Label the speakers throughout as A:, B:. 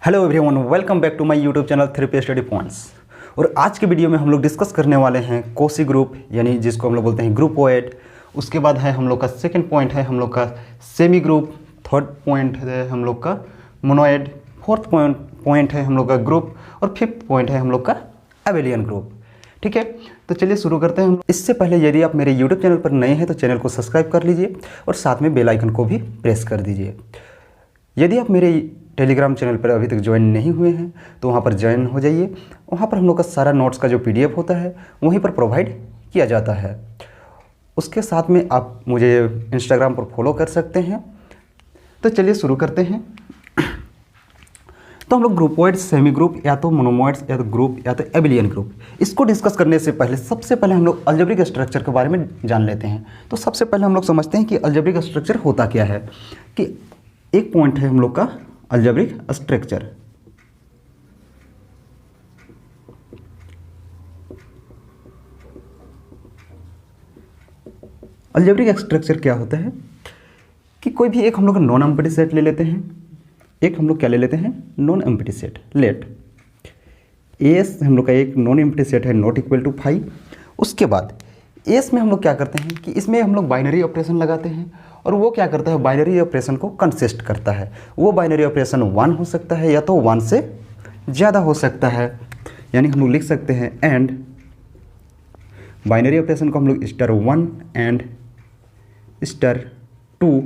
A: Hello everyone, welcome back to my YouTube channel therapy study points. और आज के video में हम लोग डिस्कस करने वाले हैं कोसी ग्रुप, यानी जिसको हम लोग बोलते हैं ग्रुपोइड। उसके बाद है हम लोग का सेकंड पॉइंट है हम लोग का सेमी ग्रुप, थर्ड पॉइंट है हम लोग का मोनोइड, फोर्थ पॉइंट है हम लोग का ग्रुप, और फिफ्थ पॉइंट है हम लोग का एबेलियन ग्रुप। ठीक है, तो चलिए शुरू करते हैं। इससे पहले यदि आप मेरे यूट्यूब चैनल पर नए हैं तो चैनल को सब्सक्राइब कर लीजिए और साथ में बेल आइकन को भी प्रेस कर दीजिए। यदि आप मेरे टेलीग्राम चैनल पर अभी तक ज्वाइन नहीं हुए हैं तो वहाँ पर ज्वाइन हो जाइए। वहाँ पर हम लोग का सारा नोट्स का जो पीडीएफ होता है वहीं पर प्रोवाइड किया जाता है। उसके साथ में आप मुझे इंस्टाग्राम पर फॉलो कर सकते हैं। तो चलिए शुरू करते हैं। तो हम लोग ग्रुपोइड, सेमी ग्रुप, या तो मोनोमॉइड्स, या तो ग्रुप, या तो एबेलियन ग्रुप, इसको डिस्कस करने से पहले सबसे पहले हम लोग अलजेब्रिक स्ट्रक्चर के बारे में जान लेते हैं। तो सबसे पहले हम लोग समझते हैं कि अलजेब्रिक स्ट्रक्चर होता क्या है। कि एक पॉइंट है हम लोग का अलजेब्रिक स्ट्रक्चर। अलजेब्रिक स्ट्रक्चर क्या होता है कि कोई भी एक हम लोग नॉन एम्प्टी सेट ले लेते हैं। एक हम लोग क्या ले लेते हैं, non empty set. Let S हम लोग का एक नॉन एम्प्टी सेट है नॉट इक्वल टू 5। उसके बाद एस में हम लोग क्या करते हैं कि इसमें हम लोग बाइनरी ऑपरेशन लगाते हैं, और वो क्या करता है, बाइनरी ऑपरेशन को कंसिस्ट करता है। वो बाइनरी ऑपरेशन 1 हो सकता है या तो 1 से ज़्यादा हो सकता है। यानी हम लोग लिख सकते हैं एंड बाइनरी ऑपरेशन को हम लोग *1 and *2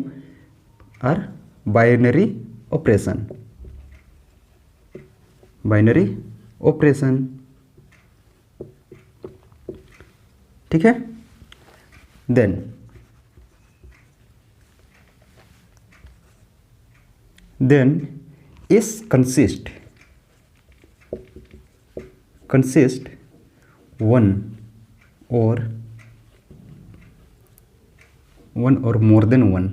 A: are binary operation. Binary operation, ठीक है। Then S consist one or more than one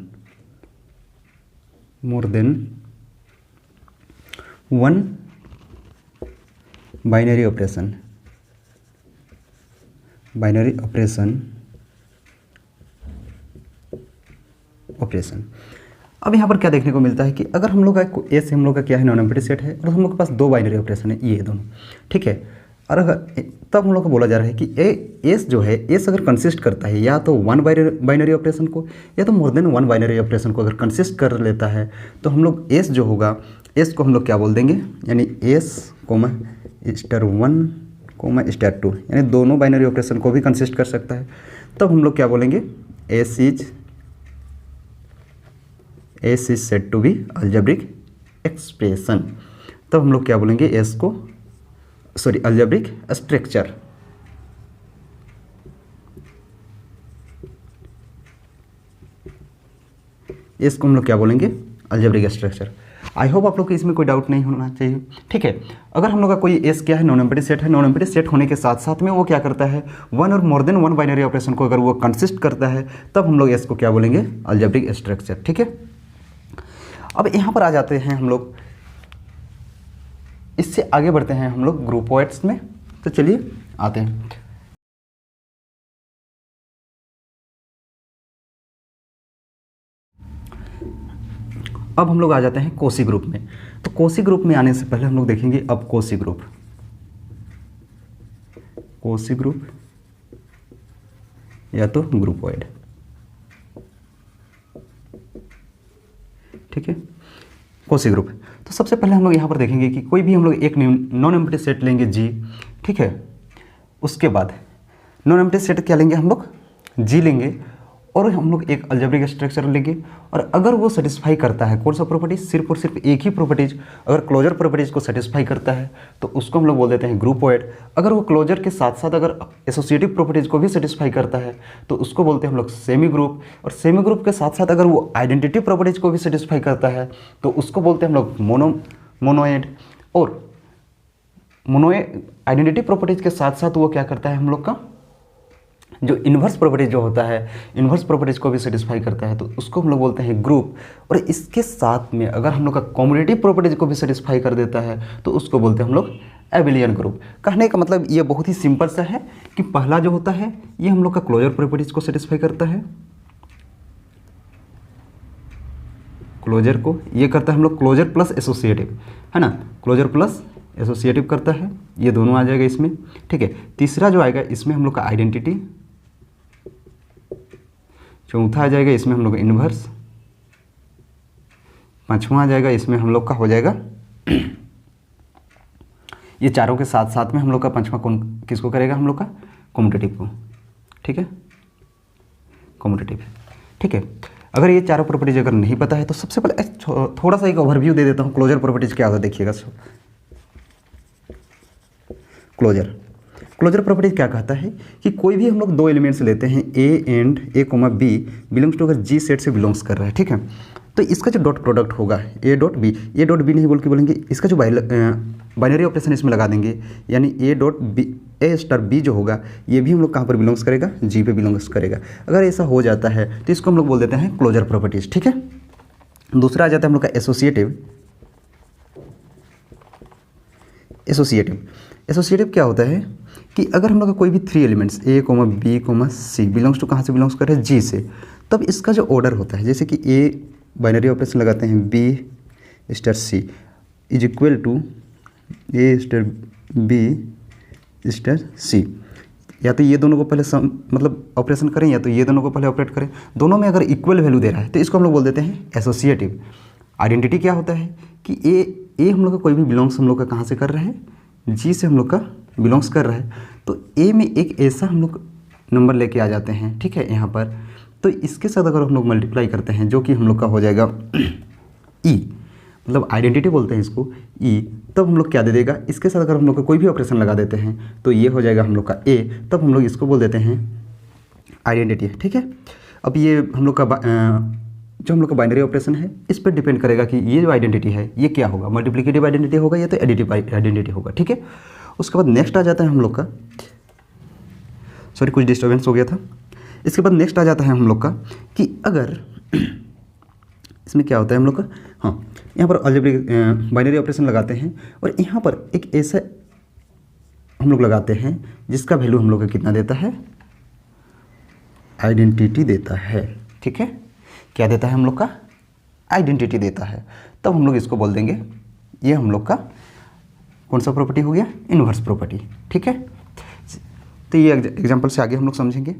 A: binary operation। अब यहाँ पर क्या देखने को मिलता है कि अगर हम लोग का एस हम लोग का क्या है, नॉन एम्प्टी सेट है, और हम लोग के पास दो बाइनरी ऑपरेशन है, ये दोनों, ठीक है। और अगर तब हम लोग को बोला जा रहा है कि एस जो है, एस अगर कंसिस्ट करता है या तो 1 बाइनरी ऑपरेशन को या तो मोर देन 1 बाइनरी ऑपरेशन को अगर कंसिस्ट कर लेता है, तो हम लोग एस जो होगा, एस को हम लोग क्या बोल देंगे, यानी एस *1 *2, यानी दोनों बाइनरी ऑपरेशन को भी कंसिस्ट कर सकता है। तब हम लोग क्या बोलेंगे, S is said to be algebraic expression. तब हम लोग क्या बोलेंगे, एस को अलजेब्रिक स्ट्रक्चर। इसको हम लोग क्या बोलेंगे, अलजेब्रिक स्ट्रक्चर। आई होप आप लोग को इसमें कोई डाउट नहीं होना चाहिए, ठीक है। अगर हम लोग का कोई एस क्या है, नॉन एम्प्टी सेट है, नॉन एम्प्टी सेट होने के साथ साथ में वो क्या करता है, 1 और मोर देन 1 बाइनरी ऑपरेशन को अगर वो कंसिस्ट करता है, तब हम लोग एस को क्या बोलेंगे, अलजेब्रिक स्ट्रक्चर, ठीक है। अब यहाँ पर आ जाते हैं हम लोग, इससे आगे बढ़ते हैं हम लोग ग्रुपोइड्स में। तो चलिए आते हैं। अब हम लोग आ जाते हैं कोसी ग्रुप में। तो कोसी ग्रुप में आने से पहले हम लोग देखेंगे अब कोसी ग्रुप या तो ग्रुपोइड, ठीक है। कोसी ग्रुप, तो सबसे पहले हम लोग यहाँ पर देखेंगे कि कोई भी हम लोग एक नॉन एम्प्टी सेट लेंगे जी, ठीक है। उसके बाद नॉन एम्प्टी सेट क्या लेंगे, हम लोग जी लेंगे, और हम लोग एक अलजेब्रिक स्ट्रक्चर लेंगे। और अगर वो सेटिस्फाई करता है कौन सा प्रॉपर्टीज, सिर्फ और सिर्फ एक ही प्रॉपर्टीज, अगर क्लोजर प्रॉपर्टीज को सेटिस्फाई करता है तो उसको हम लोग बोल देते हैं ग्रुपोइड। अगर वो क्लोजर के साथ साथ अगर एसोसिएटिव प्रॉपर्टीज को भी सेटिस्फाई करता है तो उसको बोलते हैं हम लोग सेमी ग्रुप। और सेमी ग्रुप के साथ साथ अगर वो आइडेंटिटी प्रॉपर्टीज को भी सेटिस्फाई करता है तो उसको बोलते हैं हम लोग मोनोइड। और मोनोइड आइडेंटिटी प्रॉपर्टीज के साथ साथ वो क्या करता है, हम लोग का जो इन्वर्स प्रॉपर्टीज जो होता है, इन्वर्स प्रॉपर्टीज को भी सेटिस्फाई करता है, तो उसको हम लोग बोलते हैं ग्रुप। और इसके साथ में अगर हम लोग का कॉम्यूटेटिव प्रॉपर्टीज को भी सेटिस्फाई कर देता है तो उसको बोलते हैं हम लोग एबेलियन ग्रुप। कहने का मतलब ये बहुत ही सिंपल सा है कि पहला जो होता है ये हम लोग का क्लोजर प्रॉपर्टीज को सेटिस्फाई करता है, क्लोजर को, ये करता है हम लोग क्लोजर प्लस एसोसिएटिव, है ना, क्लोजर प्लस एसोसिएटिव करता है, ये दोनों आ जाएगा इसमें, ठीक है। तीसरा जो आएगा इसमें हम लोग का आइडेंटिटी, चौथा आ जाएगा इसमें हम लोग का इन्वर्स, पांचवा आ जाएगा इसमें हम लोग का हो जाएगा ये चारों के साथ साथ में हम लोग का पांचवा कौन किसको करेगा, हम लोग का कॉम्पिटिटिव को, ठीक है, कॉम्पिटिटिव, ठीक है। अगर ये चारों प्रॉपर्टीज अगर नहीं पता है तो सबसे पहले थोड़ा सा एक ओवरव्यू दे देता हूँ क्लोजर प्रॉपर्टीज क्या होता है, देखिएगा। क्लोजर प्रॉपर्टीज क्या कहता है कि कोई भी हम लोग दो एलिमेंट्स लेते हैं A and A comma B belongs to, अगर जी सेट से बिलोंग्स कर रहा है, ठीक है, तो इसका जो डॉट प्रोडक्ट होगा ए डॉट बी नहीं बोल के बोलेंगे, इसका जो बाइनरी ऑपरेशन इसमें लगा देंगे, यानी A dot B, A star B जो होगा ये भी हम लोग कहाँ पर बिलोंग्स करेगा, जी पे बिलोंग्स करेगा। अगर ऐसा हो जाता है तो इसको हम लोग बोल देते हैं क्लोजर प्रॉपर्टीज, ठीक है। दूसरा आ जाता है हम लोग का एसोसिएटिव क्या होता है कि अगर हम लोग का कोई भी three elements A comma B comma C belongs to, कहाँ से बिलोंग्स कर रहे हैं, जी से, तब इसका जो ऑर्डर होता है, जैसे कि ए बाइनरी ऑपरेशन लगाते हैं B star C is equal to A star B star C, या तो ये दोनों को पहले मतलब ऑपरेशन करें या तो ये दोनों को पहले ऑपरेट करें, दोनों में अगर इक्वल वैल्यू दे रहा है तो इसको हम लोग बोल देते हैं एसोसिएटिव। आइडेंटिटी क्या होता है कि ए हम लोग का कोई भी बिलोंग्स हम लोग का कहाँ से कर रहा है, जी से हम लोग का बिलोंग्स कर रहा है, तो ए में एक ऐसा हम लोग नंबर लेके आ जाते हैं, ठीक है, यहाँ पर, तो इसके साथ अगर हम लोग मल्टीप्लाई करते हैं जो कि हम लोग का हो जाएगा ई, मतलब आइडेंटिटी बोलते हैं इसको ई, तब हम लोग क्या दे देगा, इसके साथ अगर हम लोग का कोई भी ऑपरेशन लगा देते हैं तो ये हो जाएगा हम लोग का ए, तब हम लोग इसको बोल देते हैं आइडेंटिटी, ठीक है। अब ये हम लोग का जो हम लोग का बाइनरी ऑपरेशन है इस पर डिपेंड करेगा कि ये जो आइडेंटिटी है ये क्या होगा, मल्टीप्लिकेटिव आइडेंटिटी होगा या तो एडिटिव आइडेंटिटी होगा, ठीक है। उसके बाद नेक्स्ट आ जाता है हम लोग का, सॉरी कुछ डिस्टर्बेंस हो गया था, इसके बाद नेक्स्ट आ जाता है हम लोग का कि अगर इसमें क्या होता है हम लोग का, हाँ, यहाँ पर अलजेब्रिक बाइनरी ऑपरेशन लगाते हैं और यहाँ पर एक ऐसा हम लोग लगाते हैं जिसका वैल्यू हम लोग का कितना देता है, आइडेंटिटी देता है, ठीक है, क्या देता है हम लोग का, आइडेंटिटी देता है, तब हम लोग इसको बोल देंगे ये हम लोग का कौन सा प्रॉपर्टी हो गया, इन्वर्स प्रॉपर्टी, ठीक है। तो ये एग्जांपल से आगे हम लोग समझेंगे,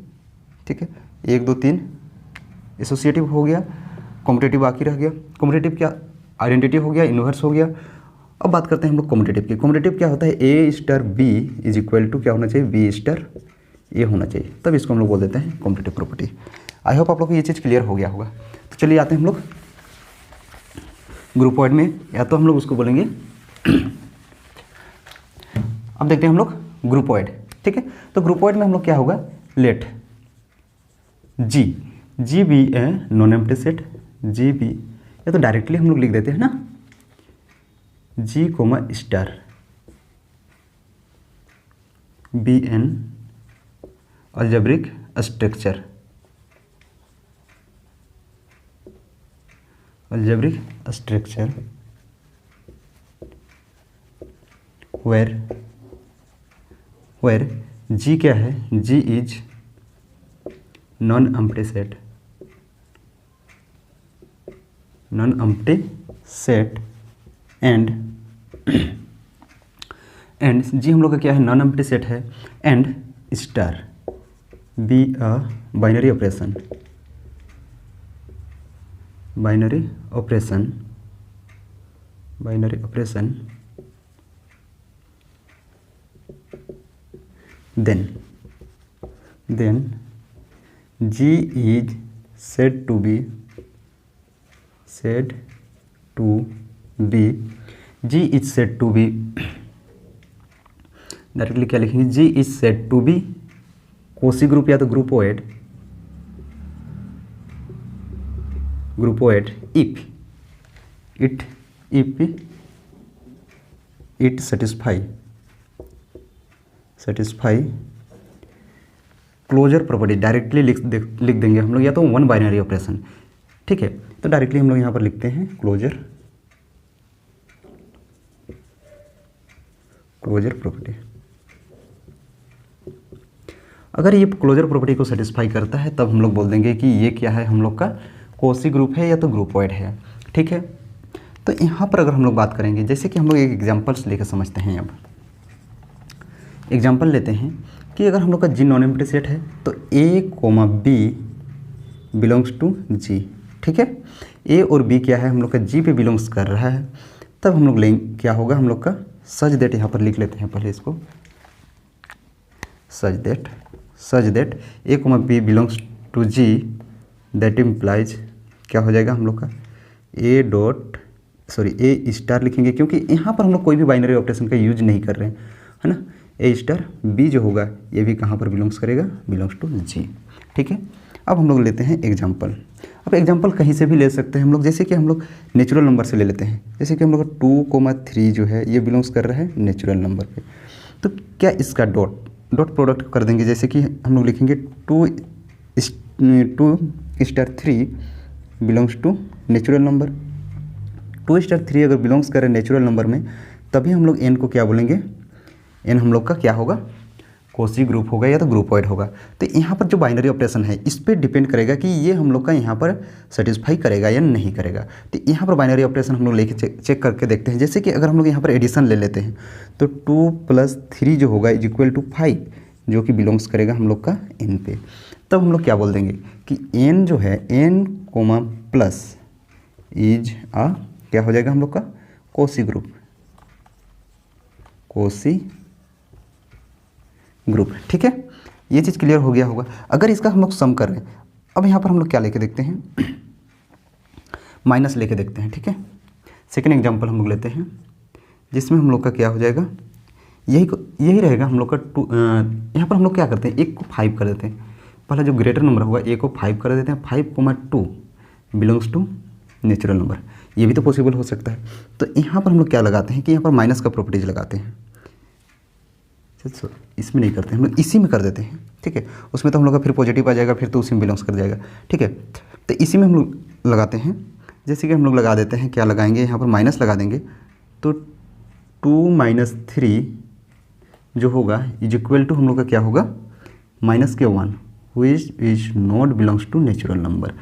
A: ठीक है। 1 2 3 एसोसिएटिव हो गया, कॉम्पिटिटिव बाकी रह गया। कॉम्पिटिटिव क्या, आइडेंटिटी हो गया, इन्वर्स हो गया। अब बात करते हैं हम लोग कॉम्पिटिटिव की। कॉम्पिटिटिव क्या होता है, A star B is equal to क्या होना चाहिए, बी स्टार ए होना चाहिए, तब इसको हम लोग बोल देते हैं कॉम्पिटिटिव प्रॉपर्टी। आई होप आप लोग को ये चीज़ क्लियर हो गया होगा। तो चलिए आते हैं हम लोग ग्रुपॉइड में, या तो हम लोग उसको बोलेंगे अब देखते हैं हम लोग ग्रुपॉइड, ठीक है। तो ग्रुपॉइड में हम लोग क्या होगा, let G be a non empty set, G be, या तो डायरेक्टली हम लोग लिख देते हैं ना, G comma star be an algebraic structure, algebraic structure where G क्या है, G is non empty set, and G हम लोग का क्या है, नॉन एम्प्टी सेट है, and star be a binary operation, then G is said to be G is said to be directly क्या लिखेंगे, G is said to be quasi group या तो groupoid if it satisfy closure property. Directly लिख देंगे हम लोग, या तो वन बाइनरी ऑपरेशन, ठीक है। तो डायरेक्टली हम लोग यहाँ पर लिखते हैं क्लोजर प्रॉपर्टी। अगर ये क्लोजर प्रॉपर्टी को सेटिस्फाई करता है तब हम लोग बोल देंगे कि ये क्या है, हम लोग का कोसी ग्रुप है या तो ग्रुपॉइड है, ठीक है। तो यहाँ पर अगर हम लोग बात करेंगे, जैसे कि हम लोग एक एग्जाम्पल्स लेकर समझते हैं। अब एग्जाम्पल लेते हैं कि अगर हम लोग का जी नॉन एम्प्टी सेट है तो ए comma B belongs to G, ठीक है। ए और बी क्या है, हम लोग का जी पे बिलोंग्स कर रहा है, तब हम लोग लेंगे क्या होगा, हम लोग का सच दैट, यहाँ पर लिख लेते हैं पहले इसको, such that A comma B belongs to G, that implies क्या हो जाएगा हम लोग का ए स्टार लिखेंगे, क्योंकि यहाँ पर हम लोग कोई भी बाइनरी ऑपरेशन का यूज नहीं कर रहे हैं, है ना। ए स्टार बी जो होगा ये भी कहाँ पर बिलोंग्स करेगा, बिलोंग्स टू जी, ठीक है। अब हम लोग लेते हैं एग्जाम्पल। अब एग्जाम्पल कहीं से भी ले सकते हैं हम लोग, जैसे कि हम लोग नेचुरल नंबर से ले लेते हैं। जैसे कि हम लोग 2,3 जो है ये बिलोंग्स कर रहा है नेचुरल नंबर पे, तो क्या इसका डॉट प्रोडक्ट कर देंगे। जैसे कि हम लोग लिखेंगे 2*3 बिलोंग्स टू नेचुरल नंबर। 2*3 अगर बिलोंग्स करे नेचुरल नंबर में, तभी हम लोग एन को क्या बोलेंगे, एन हम लोग का क्या होगा, कोसी ग्रुप होगा या तो ग्रुपॉइड होगा। तो यहाँ पर जो बाइनरी ऑपरेशन है इस पर डिपेंड करेगा कि ये हम लोग का यहाँ पर सेटिस्फाई करेगा या नहीं करेगा। तो यहाँ पर बाइनरी ऑपरेशन हम लोग लेके चेक करके देखते हैं। जैसे कि अगर हम लोग यहाँ पर एडिशन ले लेते हैं तो 2+3 जो होगा इज इक्वल टू 5, जो कि बिलोंग्स करेगा हम लोग का एन पे। तब हम लोग क्या बोल देंगे कि एन जो है एन कोमा प्लस इज क्या हो जाएगा हम लोग का कोसी ग्रुप, ठीक है। ये चीज़ क्लियर हो गया होगा। अगर इसका हम लोग सम कर रहे हैं, अब यहाँ पर हम लोग क्या लेके देखते हैं, माइनस लेके देखते हैं, ठीक है। सेकेंड एग्जांपल हम लोग लेते हैं जिसमें हम लोग का क्या हो जाएगा, यही रहेगा हम लोग का यहाँ पर हम लोग क्या करते हैं, 1 को 5 कर देते हैं। पहला जो ग्रेटर नंबर होगा 1 को 5 कर देते हैं, 5,2 बिलोंग्स टू नेचुरल नंबर। ये भी तो पॉसिबल हो सकता है। तो यहाँ पर हम लोग क्या लगाते हैं कि यहाँ पर माइनस का प्रॉपर्टीज लगाते हैं। इसमें नहीं करते हम लोग, इसी में कर देते हैं, ठीक है। उसमें तो हम लोग का फिर पॉजिटिव आ जाएगा, फिर तो उसी में बिलोंग्स कर जाएगा, ठीक है। तो इसी में हम लोग लगाते हैं। जैसे कि हम लोग लगा देते हैं, क्या लगाएंगे यहाँ पर माइनस लगा देंगे, तो 2-3 जो होगा इज इक्वल टू हम लोग का क्या होगा, -1 which is not belongs to natural number.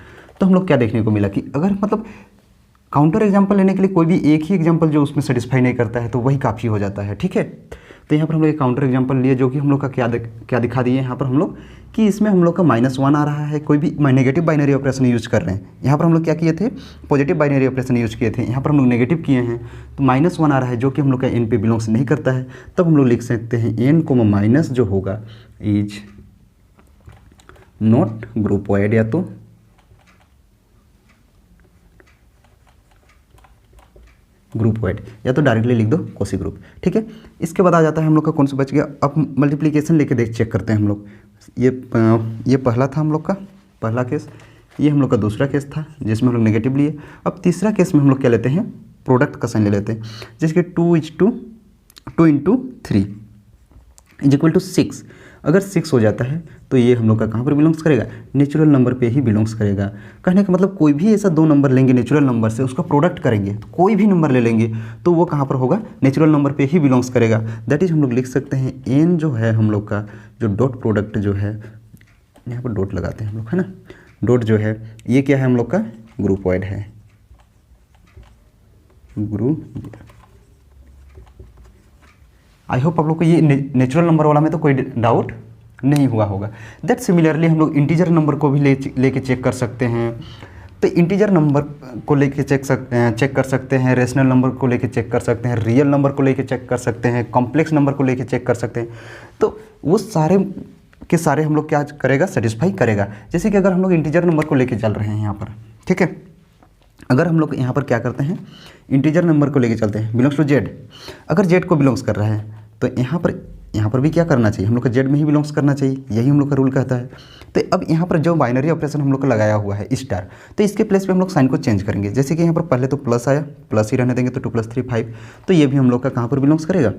A: तो हम लोग क्या देखने को मिला कि अगर मतलब काउंटर एग्जाम्पल लेने के लिए कोई भी एक ही एग्जाम्पल जो उसमें सेटिस्फाई नहीं करता है तो वही काफ़ी हो जाता है, ठीक है। तो यहाँ पर हम लोग एक काउंटर एग्जाम्पल लिए जो कि हम लोग का क्या दिखा दिए यहाँ पर हम लोग कि इसमें हम लोग का -1 आ रहा है, कोई भी नेगेटिव बाइनरी ऑपरेशन यूज कर रहे हैं। यहाँ पर हम लोग क्या किए थे, पॉजिटिव बाइनरी ऑपरेशन यूज किए थे, यहाँ पर हम लोग नेगेटिव किए हैं। तो -1 आ रहा है जो कि हम लोग का एन पे बिलोंग्स नहीं करता है। तब हम लोग लिख सकते हैं एन को माइनस जो होगा इज नॉट ग्रुपॉइड, या तो ग्रुपॉइड, या तो डायरेक्टली लिख दो कोसी ग्रुप, ठीक है। इसके बाद आ जाता है हम लोग का कौन सा बच गया। अब मल्टीप्लिकेशन लेके चेक करते हैं हम लोग। ये पहला था हम लोग का पहला केस, ये हम लोग का दूसरा केस था जिसमें हम लोग नेगेटिव लिए। अब तीसरा केस में हम लोग क्या लेते हैं, प्रोडक्ट का साइन ले लेते हैं। जिसके 2 × 3 इज इक्वल टू 6। अगर 6 हो जाता है तो ये हम लोग का कहाँ पर बिलोंग्स करेगा, नेचुरल नंबर पे ही बिलोंग्स करेगा। कहने का मतलब कोई भी ऐसा 2 नंबर लेंगे नेचुरल नंबर से, उसका प्रोडक्ट करेंगे तो कोई भी नंबर ले लेंगे तो वो कहाँ पर होगा, नेचुरल नंबर पे ही बिलोंग्स करेगा। दैट इज हम लोग लिख सकते हैं एन जो है हम लोग का जो डॉट प्रोडक्ट जो है, यहाँ पर डॉट लगाते हैं हम लोग, है ना। डॉट जो है ये क्या है हम लोग का ग्रुपॉइड है, आई होप आप लोग को ये नेचुरल नंबर वाला में तो कोई डाउट नहीं हुआ होगा। दैट सिमिलरली हम लोग इंटीजर नंबर को भी लेके चेक कर सकते हैं। तो इंटीजर नंबर को लेके चेक कर सकते हैं, रेशनल नंबर को लेके चेक कर सकते हैं, रियल नंबर को लेके चेक कर सकते हैं, कॉम्प्लेक्स नंबर को लेके चेक कर सकते हैं। तो वो सारे के सारे हम लोग क्या करेगा, सेटिस्फाई करेगा। जैसे कि अगर हम लोग इंटीजर नंबर को लेके चल रहे हैं यहाँ पर, ठीक है। अगर हम लोग यहाँ पर क्या करते हैं, इंटीजर नंबर को लेके चलते हैं, बिलोंग्स टू जेड। अगर जेड को बिलोंग्स कर रहा है तो यहाँ पर भी क्या करना चाहिए, हम लोग का जेड में ही बिलोंग्स करना चाहिए, यही हम लोग का रूल कहता है। तो अब यहाँ पर जो बाइनरी ऑपरेशन हम लोग का लगाया हुआ है स्टार, तो इसके प्लेस पे हम लोग साइन को चेंज करेंगे। जैसे कि यहाँ पर पहले तो प्लस आया, प्लस ही रहने देंगे, तो 2 + 3 5, तो ये भी हम लोग का कहाँ पर बिलोंग्स करेगा,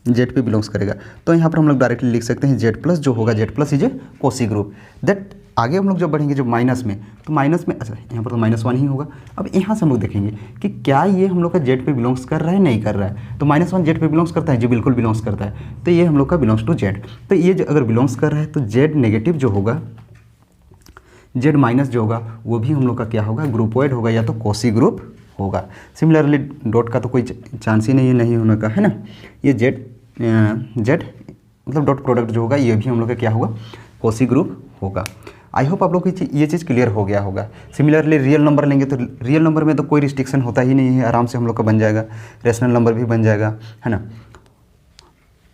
A: जेड पे बिलोंग्स करेगा। तो यहाँ पर हम लोग डायरेक्टली लिख सकते हैं जेड प्लस जो होगा, Z plus is a Kosi group. That आगे हम लोग जब बढ़ेंगे जो माइनस में, तो माइनस में अच्छा यहाँ पर तो -1 ही होगा। अब यहाँ से हम लोग देखेंगे कि क्या ये हम लोग का जेड पे बिलोंग्स कर रहा है, नहीं कर रहा है। तो -1 जेड पे बिलोंग्स करता है, जो बिल्कुल बिलोंग्स करता है, तो ये हम लोग का बिलोंग्स टू जेड। तो ये अगर बिलोंग्स कर रहा है तो जेड नेगेटिव जो होगा जेड माइनस जो होगा वो भी हम लोग का क्या होगा, ग्रुपोइड होगा या तो कोसी ग्रुप होगा। सिमिलरली डॉट का तो कोई चांस ही नहीं होने का, है ना। ये जेड मतलब डॉट प्रोडक्ट जो होगा ये भी हम लोग का क्या होगा, कोसी ग्रुप होगा। आई होप आप लोग को ये चीज़ क्लियर हो गया होगा। सिमिलरली रियल नंबर लेंगे तो रियल नंबर में तो कोई रिस्ट्रिक्शन होता ही नहीं है, आराम से हम लोग का बन जाएगा, रेशनल नंबर भी बन जाएगा, है ना।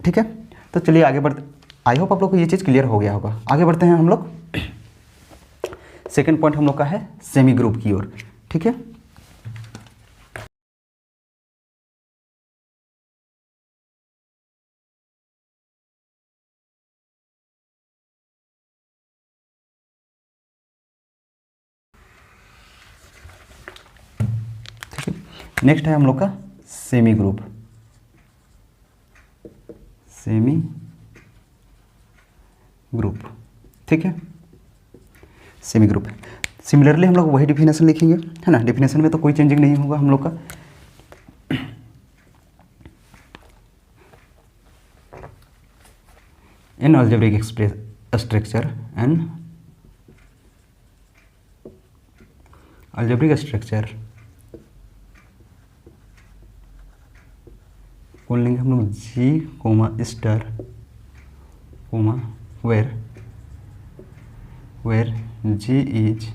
A: ठीक है, तो चलिए आगे बढ़ते। आई होप आप लोग को ये चीज़ क्लियर हो गया होगा। आगे बढ़ते हैं हम लोग। सेकेंड पॉइंट हम लोग का है सेमी ग्रुप की ओर। ठीक है, नेक्स्ट है हम लोग का सेमी ग्रुप। सेमी ग्रुप, ठीक है, सेमी ग्रुप। सिमिलरली हम लोग वही डिफिनेशन लिखेंगे, है ना। डिफिनेशन में तो कोई चेंजिंग नहीं होगा हम लोग का। In algebraic structure and algebraic structure कौन लेंगे हम लोग, G comma star comma where G is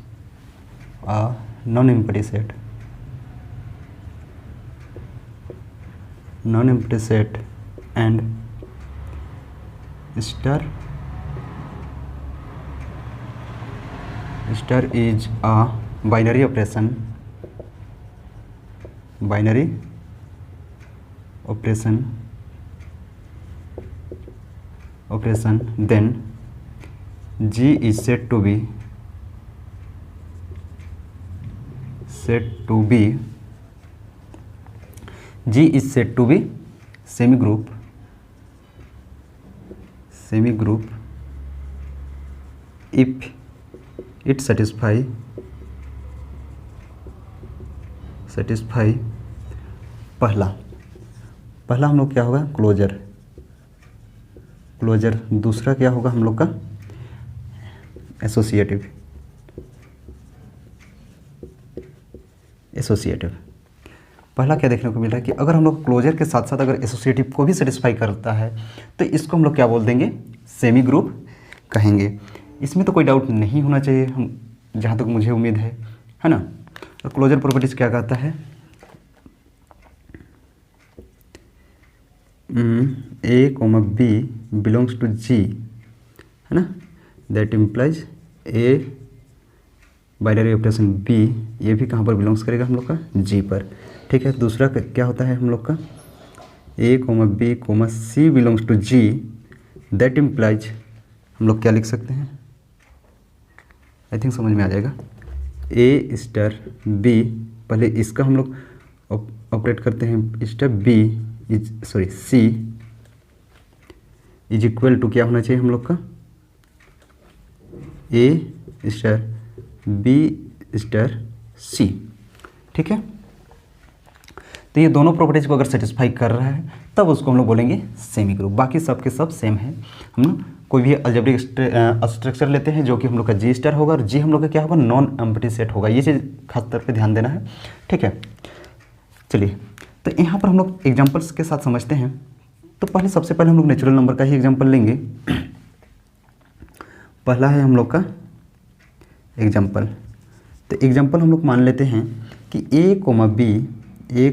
A: a non empty set and star is a binary operation then G is said to be semi group if it satisfy पहला हम लोग क्या होगा, closure. दूसरा क्या होगा हम लोग का, एसोसिएटिव। पहला क्या देखने को मिल रहा है कि अगर हम लोग क्लोजर के साथ साथ अगर एसोसिएटिव को भी सेटिस्फाई करता है तो इसको हम लोग क्या बोल देंगे, सेमी ग्रुप कहेंगे। इसमें तो कोई डाउट नहीं होना चाहिए, हम जहाँ तक मुझे उम्मीद है ना। तो क्लोजर प्रॉपर्टीज क्या कहता है, A, B belongs to G, है ना। That implies A binary operation B, ये भी कहाँ पर बिलोंग्स करेगा हम लोग का, G पर। ठीक है, दूसरा क्या होता है हम लोग का, A, B, C belongs to G, that implies हम लोग क्या लिख सकते हैं, आई थिंक समझ में आ जाएगा। A स्टार B, पहले इसका हम लोग ऑपरेट करते हैं, star B C is equal to क्या होना चाहिए हम लोग का, A star B star C। ठीक है, तो ये दोनों प्रॉपर्टीज को अगर सेटिस्फाई कर रहा है तब उसको हम लोग बोलेंगे सेमी ग्रुप। बाकी सब के सब सेम है। हम लोग कोई भी अलजेब्रिक स्ट्रक्चर लेते हैं जो कि हम लोग का जी स्टार होगा और जी हम लोग का क्या होगा, नॉन एम्प्टी सेट होगा। ये चीज़ खास तौर पे ध्यान देना है। ठीक है, चलिए तो यहाँ पर हम लोग एग्जांपल्स के साथ समझते हैं। तो सबसे पहले हम लोग नेचुरल नंबर का ही एग्जांपल लेंगे। पहला है हम लोग का एग्जांपल। तो एग्जांपल हम लोग मान लेते हैं कि A, B,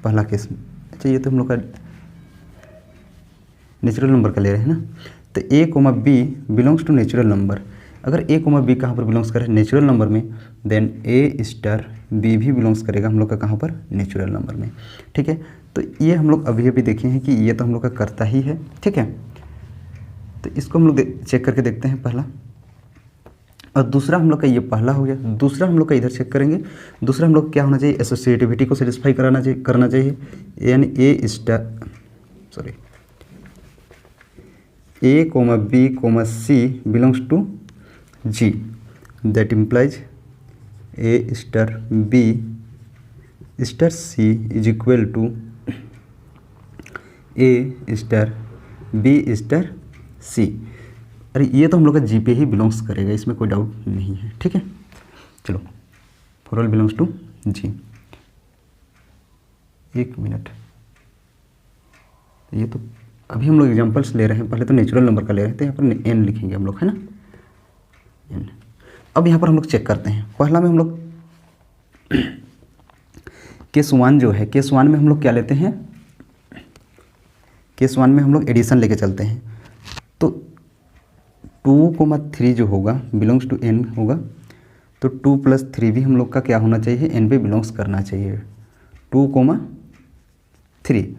A: पहला केस। अच्छा, ये तो हम लोग का नेचुरल नंबर का ले रहे हैं ना। तो A, B belongs to natural number. अगर A, B कहाँ पर बिलोंग्स करे, नेचुरल नंबर में, देन A स्टार B भी बिलोंग्स करेगा हम लोग का कहाँ पर, नेचुरल नंबर में। ठीक है, तो ये हम लोग अभी देखे हैं कि ये तो हम लोग का करता ही है। ठीक है, तो इसको हम लोग चेक करके देखते हैं पहला। और दूसरा हम लोग का ये पहला हो गया। दूसरा हम लोग का इधर चेक करेंगे। दूसरा हम लोग क्या होना चाहिए, एसोसिएटिविटी को सेटिस्फाई करना चाहिए, यानी A star A, B, C belongs to G, that implies A star B star C is equal to A star B star C। अरे ये तो हम लोग का जी पे ही बिलोंग्स करेगा, इसमें कोई डाउट नहीं है, ठीक है। चलो, फॉर ऑल बिलोंग्स टू जी। एक मिनट, ये तो अभी हम लोग एग्जांपल्स ले रहे हैं, पहले तो नेचुरल नंबर का ले रहे थे, यहाँ पर एन लिखेंगे हम लोग, है ना, एन। अब यहाँ पर हम लोग चेक करते हैं, पहला में हम लोग केस 1 जो है, केस 1 में हम लोग क्या लेते हैं, केस 1 में हम लोग एडिशन लेके चलते हैं। तो 2,3 जो होगा बिलोंग्स टू एन होगा, तो 2 + 3 भी हम लोग का क्या होना चाहिए, एन पे बिलोंग्स करना चाहिए, 2,3।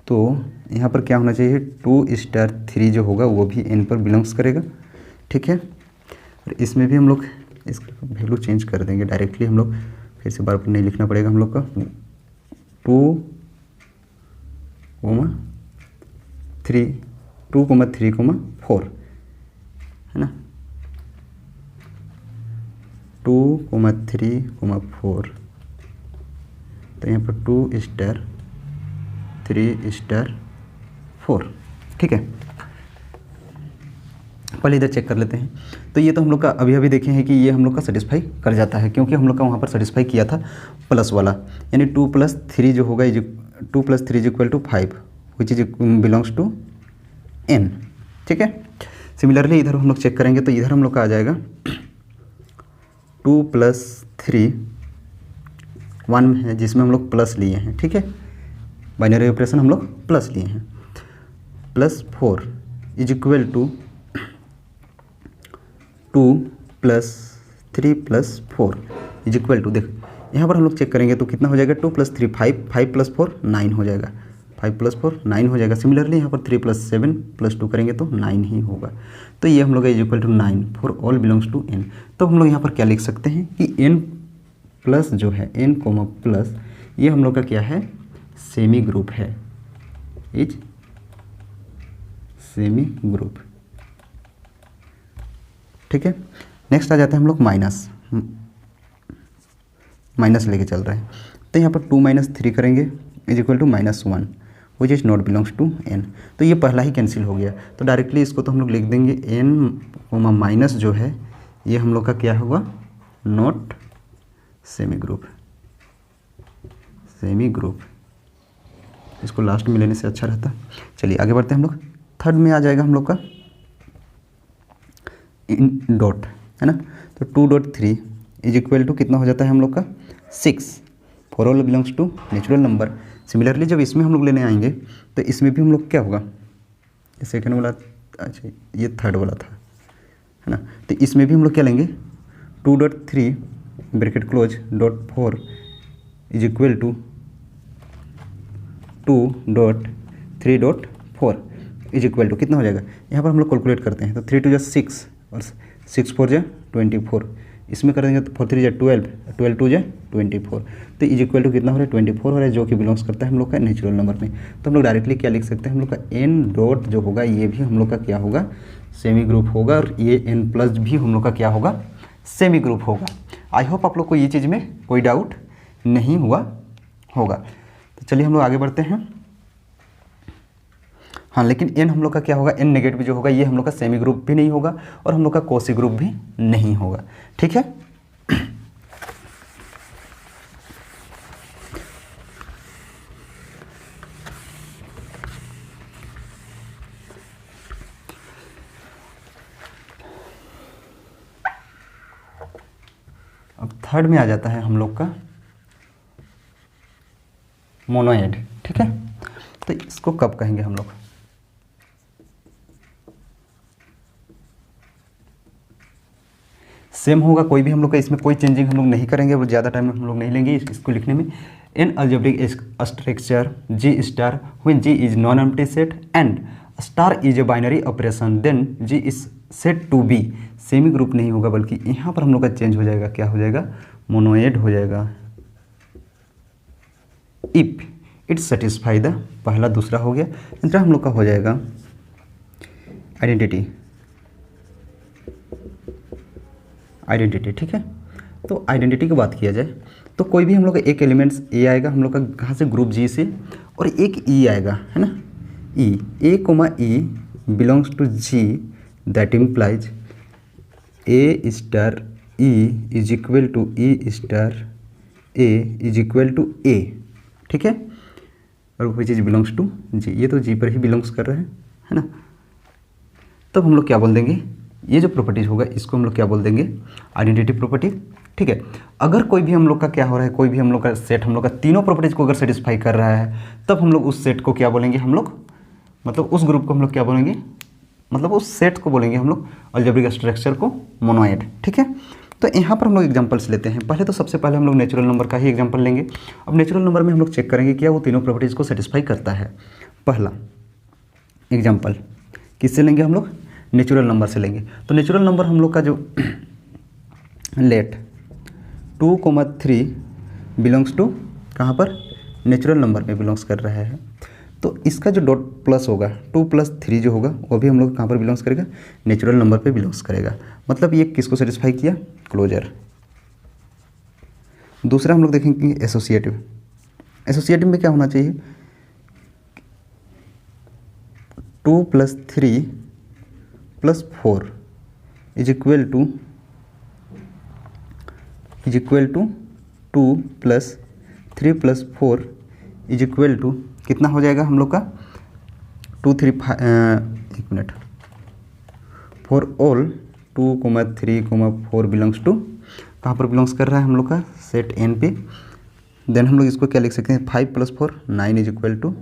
A: तो यहाँ पर क्या होना चाहिए, 2*3 जो होगा वो भी एन पर बिलोंग्स करेगा, ठीक है। और इसमें भी हम लोग इसका वैल्यू चेंज कर देंगे डायरेक्टली, हम लोग फिर से बार बार नहीं लिखना पड़ेगा हम लोग का, 2,3,4 है ना, 2,3,4। तो यहाँ पर 2*3*4, ठीक है। पहले इधर चेक कर लेते हैं। तो ये तो हम लोग का अभी अभी देखे हैं कि ये हम लोग का सेटिस्फाई कर जाता है, क्योंकि हम लोग का वहाँ पर सेटिस्फाई किया था प्लस वाला, यानी 2 + 3 जो होगा 2 + 3 = 5 which is belongs to N, ठीक है। सिमिलरली इधर हम लोग चेक करेंगे, तो इधर हम लोग का आ जाएगा 2 + 3 1 में है, जिसमें हम लोग प्लस लिए हैं, ठीक है, बाइनरी ऑपरेशन हम लोग प्लस लिए हैं, +4 = 2 + 3 + 4 = देखो यहाँ पर हम लोग चेक करेंगे तो कितना हो जाएगा, 2 + 3 5, 5 + 4 9 हो जाएगा, 5 + 4 9 हो जाएगा। सिमिलरली यहाँ पर 3 + 7 + 2 करेंगे तो 9 ही होगा। तो ये हम लोग = 9 for all belongs to N. तो हम लोग यहाँ पर क्या लिख सकते हैं कि एन प्लस जो है, एन कोमा प्लस, ये हम लोग का क्या है, सेमी ग्रुप है, इज सेमी ग्रुप, ठीक है। नेक्स्ट आ जाते हैं हम लोग माइनस लेके चल रहे हैं। तो यहाँ पर 2 - 3 करेंगे = -1 which is not belongs to N. तो ये पहला ही कैंसिल हो गया, तो डायरेक्टली इसको तो हम लोग लिख देंगे एन कोमा माइनस जो है ये हम लोग का क्या होगा, not semi group, semi group. इसको लास्ट में लेने से अच्छा रहता। चलिए आगे बढ़ते हैं हम लोग। थर्ड में आ जाएगा हम लोग का इन डॉट, है ना, तो 2.3 = कितना हो जाता है हम लोग का 6 for all belongs to natural number. Similarly जब इसमें हम लोग लेने आएंगे तो इसमें भी हम लोग क्या होगा, ये सेकेंड वाला, अच्छा ये थर्ड वाला था, है ना, तो इसमें भी हम लोग क्या लेंगे 2.3 ब्रैकेट क्लोज .4 = 2.3.4 = कितना हो जाएगा, यहाँ पर हम लोग कैलकुलेट करते हैं। तो 3 × 6 और 6 × 4 = 24, इसमें कर देंगे तो 4 × 3 = 12, 12 × 2 = 24। तो = कितना हो रहा है, 24 हो रहा है, जो कि बिलोंग्स करता है हम लोग का नेचुरल नंबर में। तो हम लोग डायरेक्टली क्या लिख सकते हैं, हम लोग का एन डॉट जो होगा ये भी हम लोग का क्या होगा, सेमी ग्रुप होगा, और ये एन प्लस भी हम लोग का क्या होगा, सेमी ग्रुप होगा। आई होप आप लोग को ये चीज़ में कोई डाउट नहीं हुआ होगा। तो चलिए हम लोग आगे बढ़ते हैं। हाँ, लेकिन एन हम लोग का क्या होगा, एन नेगेटिव जो होगा ये हम लोग का सेमी ग्रुप भी नहीं होगा और हम लोग का कोसी ग्रुप भी नहीं होगा, ठीक है। अब थर्ड में आ जाता है हम लोग का मोनोएड, ठीक है। तो इसको कब कहेंगे हम लोग, सेम होगा, कोई भी हम लोग का इसमें कोई चेंजिंग हम लोग नहीं करेंगे, वो ज़्यादा टाइम हम लोग नहीं लेंगे इसको लिखने में। In algebraic structure G star when G is non empty set and star is a binary operation then G is said to be, semi group नहीं होगा बल्कि यहाँ पर हम लोग का चेंज हो जाएगा, क्या हो जाएगा, मोनोएड हो जाएगा। इफ इट सेटिस्फाई द, पहला दूसरा हो गया, तीसरा हम लोग का हो जाएगा आइडेंटिटी, ठीक है। तो आइडेंटिटी की बात किया जाए तो कोई भी हम लोग का एक एलिमेंट्स ए आएगा हम लोग का कहाँ से, ग्रुप जी से, और एक ई आएगा, है ना, E, A comma E belongs to G that implies A star E is equal to E star A is equal to A, ठीक है, और which is belongs to G, ये तो जी पर ही बिलोंग्स कर रहा है ना। तब हम लोग क्या बोल देंगे, ये जो प्रॉपर्टीज होगा इसको हम लोग क्या बोल देंगे, आइडेंटिटी प्रॉपर्टी, ठीक है। अगर कोई भी हम लोग का क्या हो रहा है, कोई भी हम लोग का सेट हम लोग का तीनों प्रॉपर्टीज को अगर सेटिस्फाई कर रहा है, तब हम लोग उस सेट को क्या बोलेंगे हम लोग, मतलब उस ग्रुप को हम लोग क्या बोलेंगे, मतलब उस सेट को बोलेंगे हम लोग अलजेब्रिक स्ट्रक्चर को मोनोइड, ठीक है। तो यहाँ पर हम लोग एग्जांपल्स लेते हैं। पहले तो सबसे पहले हम लोग नेचुरल नंबर का ही एग्जांपल लेंगे। अब नेचुरल नंबर में हम लोग चेक करेंगे क्या वो तीनों प्रॉपर्टीज़ को सेटिस्फाई करता है। पहला एग्जांपल किससे लेंगे हम लोग, नेचुरल नंबर से लेंगे। तो नेचुरल नंबर हम लोग का जो लेट 2,3 बिलोंग्स टू कहाँ पर, नेचुरल नंबर में बिलोंग्स कर रहा है। तो इसका जो डॉट प्लस होगा 2 + 3 जो होगा वो भी हम लोग कहाँ पर बिलोंग्स करेगा, नेचुरल नंबर पे बिलोंग्स करेगा। मतलब ये किसको सेटिस्फाई किया, क्लोजर। दूसरा हम लोग देखेंगे एसोसिएटिव। एसोसिएटिव में क्या होना चाहिए, 2 + 3 + 4 is equal to 2 + 3 + 4 is equal to कितना हो जाएगा हम लोग का 2, 3, 5 एक minute, for all 2, 3, 4 belongs to कहाँ पर बिलोंग्स कर रहा है हम लोग का सेट एन पे। देन हम लोग इसको क्या लिख सकते हैं, 5 + 4 9 इज इक्वल टू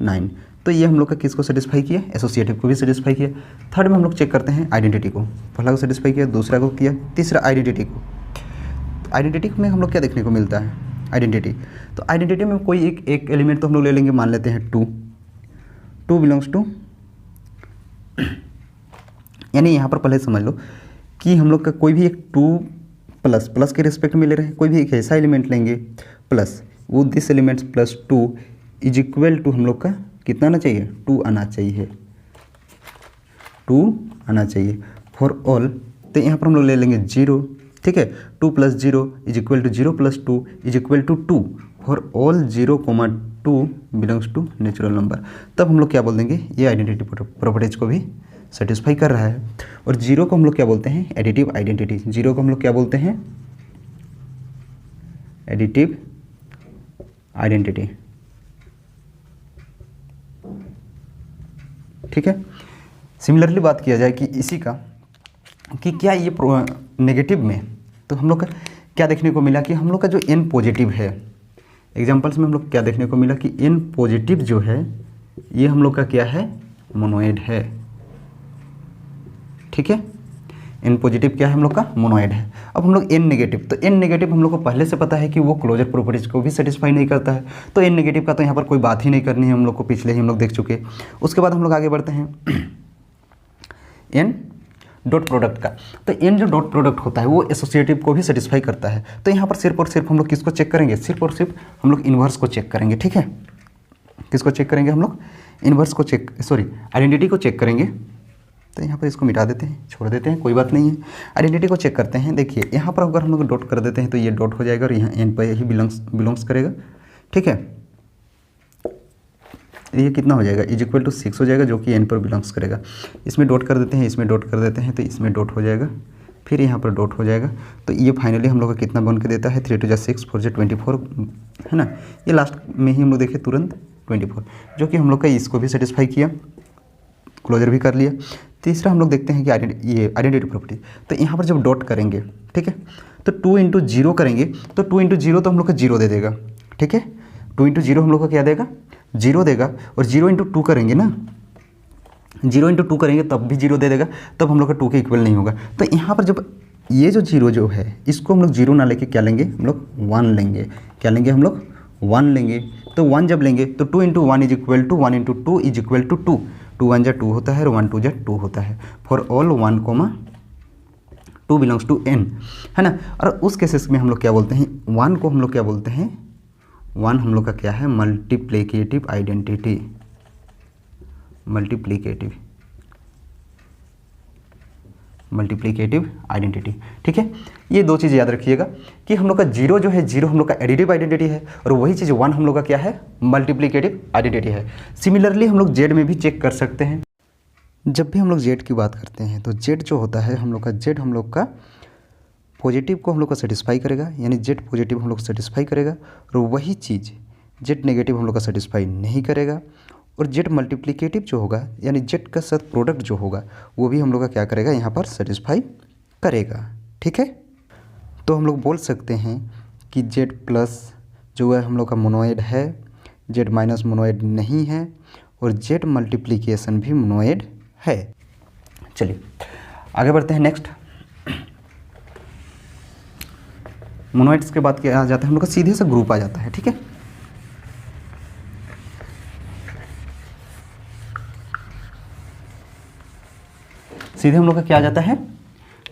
A: 9। तो ये हम लोग का किसको सेटिस्फाई किया, एसोसिएटिव को भी सेटिस्फाई किया। थर्ड में हम लोग चेक करते हैं आइडेंटिटी को, पहला को सेटिस्फाई किया, दूसरा को किया, तीसरा आइडेंटिटी को। आइडेंटिटी में हम लोग क्या देखने को मिलता है, आइडेंटिटी। तो आइडेंटिटी में कोई एक एलिमेंट तो हम लोग ले लेंगे, मान लेते हैं 2 बिलोंग्स टू, यानी यहाँ पर पहले समझ लो कि हम लोग का कोई भी एक 2 प्लस के रिस्पेक्ट में ले रहे हैं, कोई भी एक ऐसा एलिमेंट लेंगे प्लस वो this elements +2 is equal to हम लोग का कितना आना चाहिए, 2 आना चाहिए, 2 आना चाहिए फॉर ऑल। तो यहाँ पर हम लोग ले लेंगे 0, ठीक है, 2 + 0 is equal to 0 + 2 is equal to 2 for all 0,2 belongs to natural number. तब हम लोग क्या बोल देंगे, ये आइडेंटिटी प्रॉपर्टीज को भी सेटिस्फाई कर रहा है। और 0 को हम लोग क्या बोलते हैं, एडिटिव आइडेंटिटी। 0 को हम लोग क्या बोलते हैं, एडिटिव आइडेंटिटी, ठीक है। सिमिलरली बात किया जाए कि इसी का कि क्या ये नेगेटिव में, तो हम लोग का क्या देखने को मिला कि हम लोग का जो n पॉजिटिव है, एग्जांपल्स में हम लोग क्या देखने को मिला कि n पॉजिटिव जो है ये हम लोग का क्या है, मोनोइड है, ठीक है। n पॉजिटिव क्या है हम लोग का, मोनोइड है। अब हम लोग n नेगेटिव, तो n नेगेटिव हम लोग को पहले से पता है कि वो क्लोजर प्रॉपर्टीज को भी सेटिस्फाई नहीं करता है। तो n नेगेटिव का तो यहाँ पर कोई बात ही नहीं करनी है, हम लोग को पीछे ही हम लोग देख चुके। उसके बाद हम लोग आगे बढ़ते हैं n डॉट प्रोडक्ट का। तो n जो डॉट प्रोडक्ट होता है वो एसोसिएटिव को भी सेटिस्फाई करता है। तो यहाँ पर सिर्फ और सिर्फ हम लोग किसको चेक करेंगे, सिर्फ और सिर्फ हम लोग इन्वर्स को चेक करेंगे, ठीक है। किसको चेक करेंगे हम लोग, इन्वर्स को चेक, सॉरी आइडेंटिटी को चेक करेंगे। तो यहाँ पर इसको मिटा देते हैं, छोड़ देते हैं, कोई बात नहीं है। आइडेंटिटी को चेक करते हैं। देखिए यहाँ पर अगर हम लोग डॉट कर देते हैं तो ये डॉट हो जाएगा और यहाँ n पर ही बिलोंग्स करेगा, ठीक है। ये कितना हो जाएगा, इज इक्वल टू 6 हो जाएगा, जो कि n पर बिलोंग्स करेगा। इसमें डॉट कर देते हैं, इसमें डॉट कर देते हैं, तो इसमें डॉट हो जाएगा, फिर यहाँ पर डॉट हो जाएगा। तो ये फाइनली हम लोग का कितना बन के देता है, 3 × 2 = 6, 4 × 24 है ना। ये लास्ट में ही हम लोग देखें तुरंत 24, जो कि हम लोग का इसको भी सेटिस्फाई किया, क्लोजर भी कर लिया। तीसरा हम लोग देखते हैं कि ये आइडेंटिटी प्रॉपर्टी। तो यहाँ पर जब डॉट करेंगे, ठीक है, तो 2 × 0 करेंगे, तो 2 × 0 तो हम लोग का 0 दे देगा, ठीक है। 2 × 0 हम लोग का क्या देगा, 0 देगा। और 0 × 2 करेंगे ना, 0 × 2 करेंगे तब भी 0 दे देगा, तब हम लोग का 2 के इक्वल नहीं होगा। तो यहाँ पर जब ये जो 0 जो है इसको हम लोग 0 ना लेके क्या लेंगे, हम लोग 1 लेंगे। क्या लेंगे हम लोग, 1 लेंगे। तो 1 जब लेंगे तो 2 × 1 is equal to 1 × 2 is equal to 2। 2 × 1 = 2 होता है और 1 × 2 = 2 होता है। For all 1, 2 belongs to n, है ना। और उस केसेस में हम लोग क्या बोलते हैं, 1 को हम लोग क्या बोलते हैं, 1 हम लोग का क्या है, मल्टीप्लिकेटिव आइडेंटिटी, मल्टीप्लिकेटिव आइडेंटिटी, ठीक है। ये दो चीज़ याद रखिएगा कि हम लोग का 0 जो है, 0 हम लोग का एडिटिव आइडेंटिटी है, और वही चीज़ 1 हम लोग का क्या है, मल्टीप्लिकेटिव आइडेंटिटी है। सिमिलरली हम लोग जेड में भी चेक कर सकते हैं। जब भी हम लोग जेड की बात करते हैं तो जेड जो होता है हम लोग का, जेड हम लोग का पॉजिटिव को हम लोग का सेटिस्फाई करेगा, यानी जेड पॉजिटिव हम लोग को सेटिस्फाई करेगा, और वही चीज़ जेड नेगेटिव हम लोग का सेटिस्फाई नहीं करेगा। और जेड मल्टीप्लिकेटिव जो होगा, यानी जेड का साथ प्रोडक्ट जो होगा वो भी हम लोग का क्या करेगा, यहाँ पर सेटिस्फाई करेगा। ठीक है, तो हम लोग बोल सकते हैं कि जेड प्लस जो है हम लोग का मोनोइड है, जेड माइनस मोनोइड नहीं है, और जेड मल्टीप्लिकेशन भी मोनोइड है। चलिए आगे बढ़ते हैं। नेक्स्ट मोनोइड्स के बाद क्या आ जाता है हम लोग का, सीधे से ग्रुप आ जाता है। ठीक है, सीधे हम लोग का क्या आ जाता है,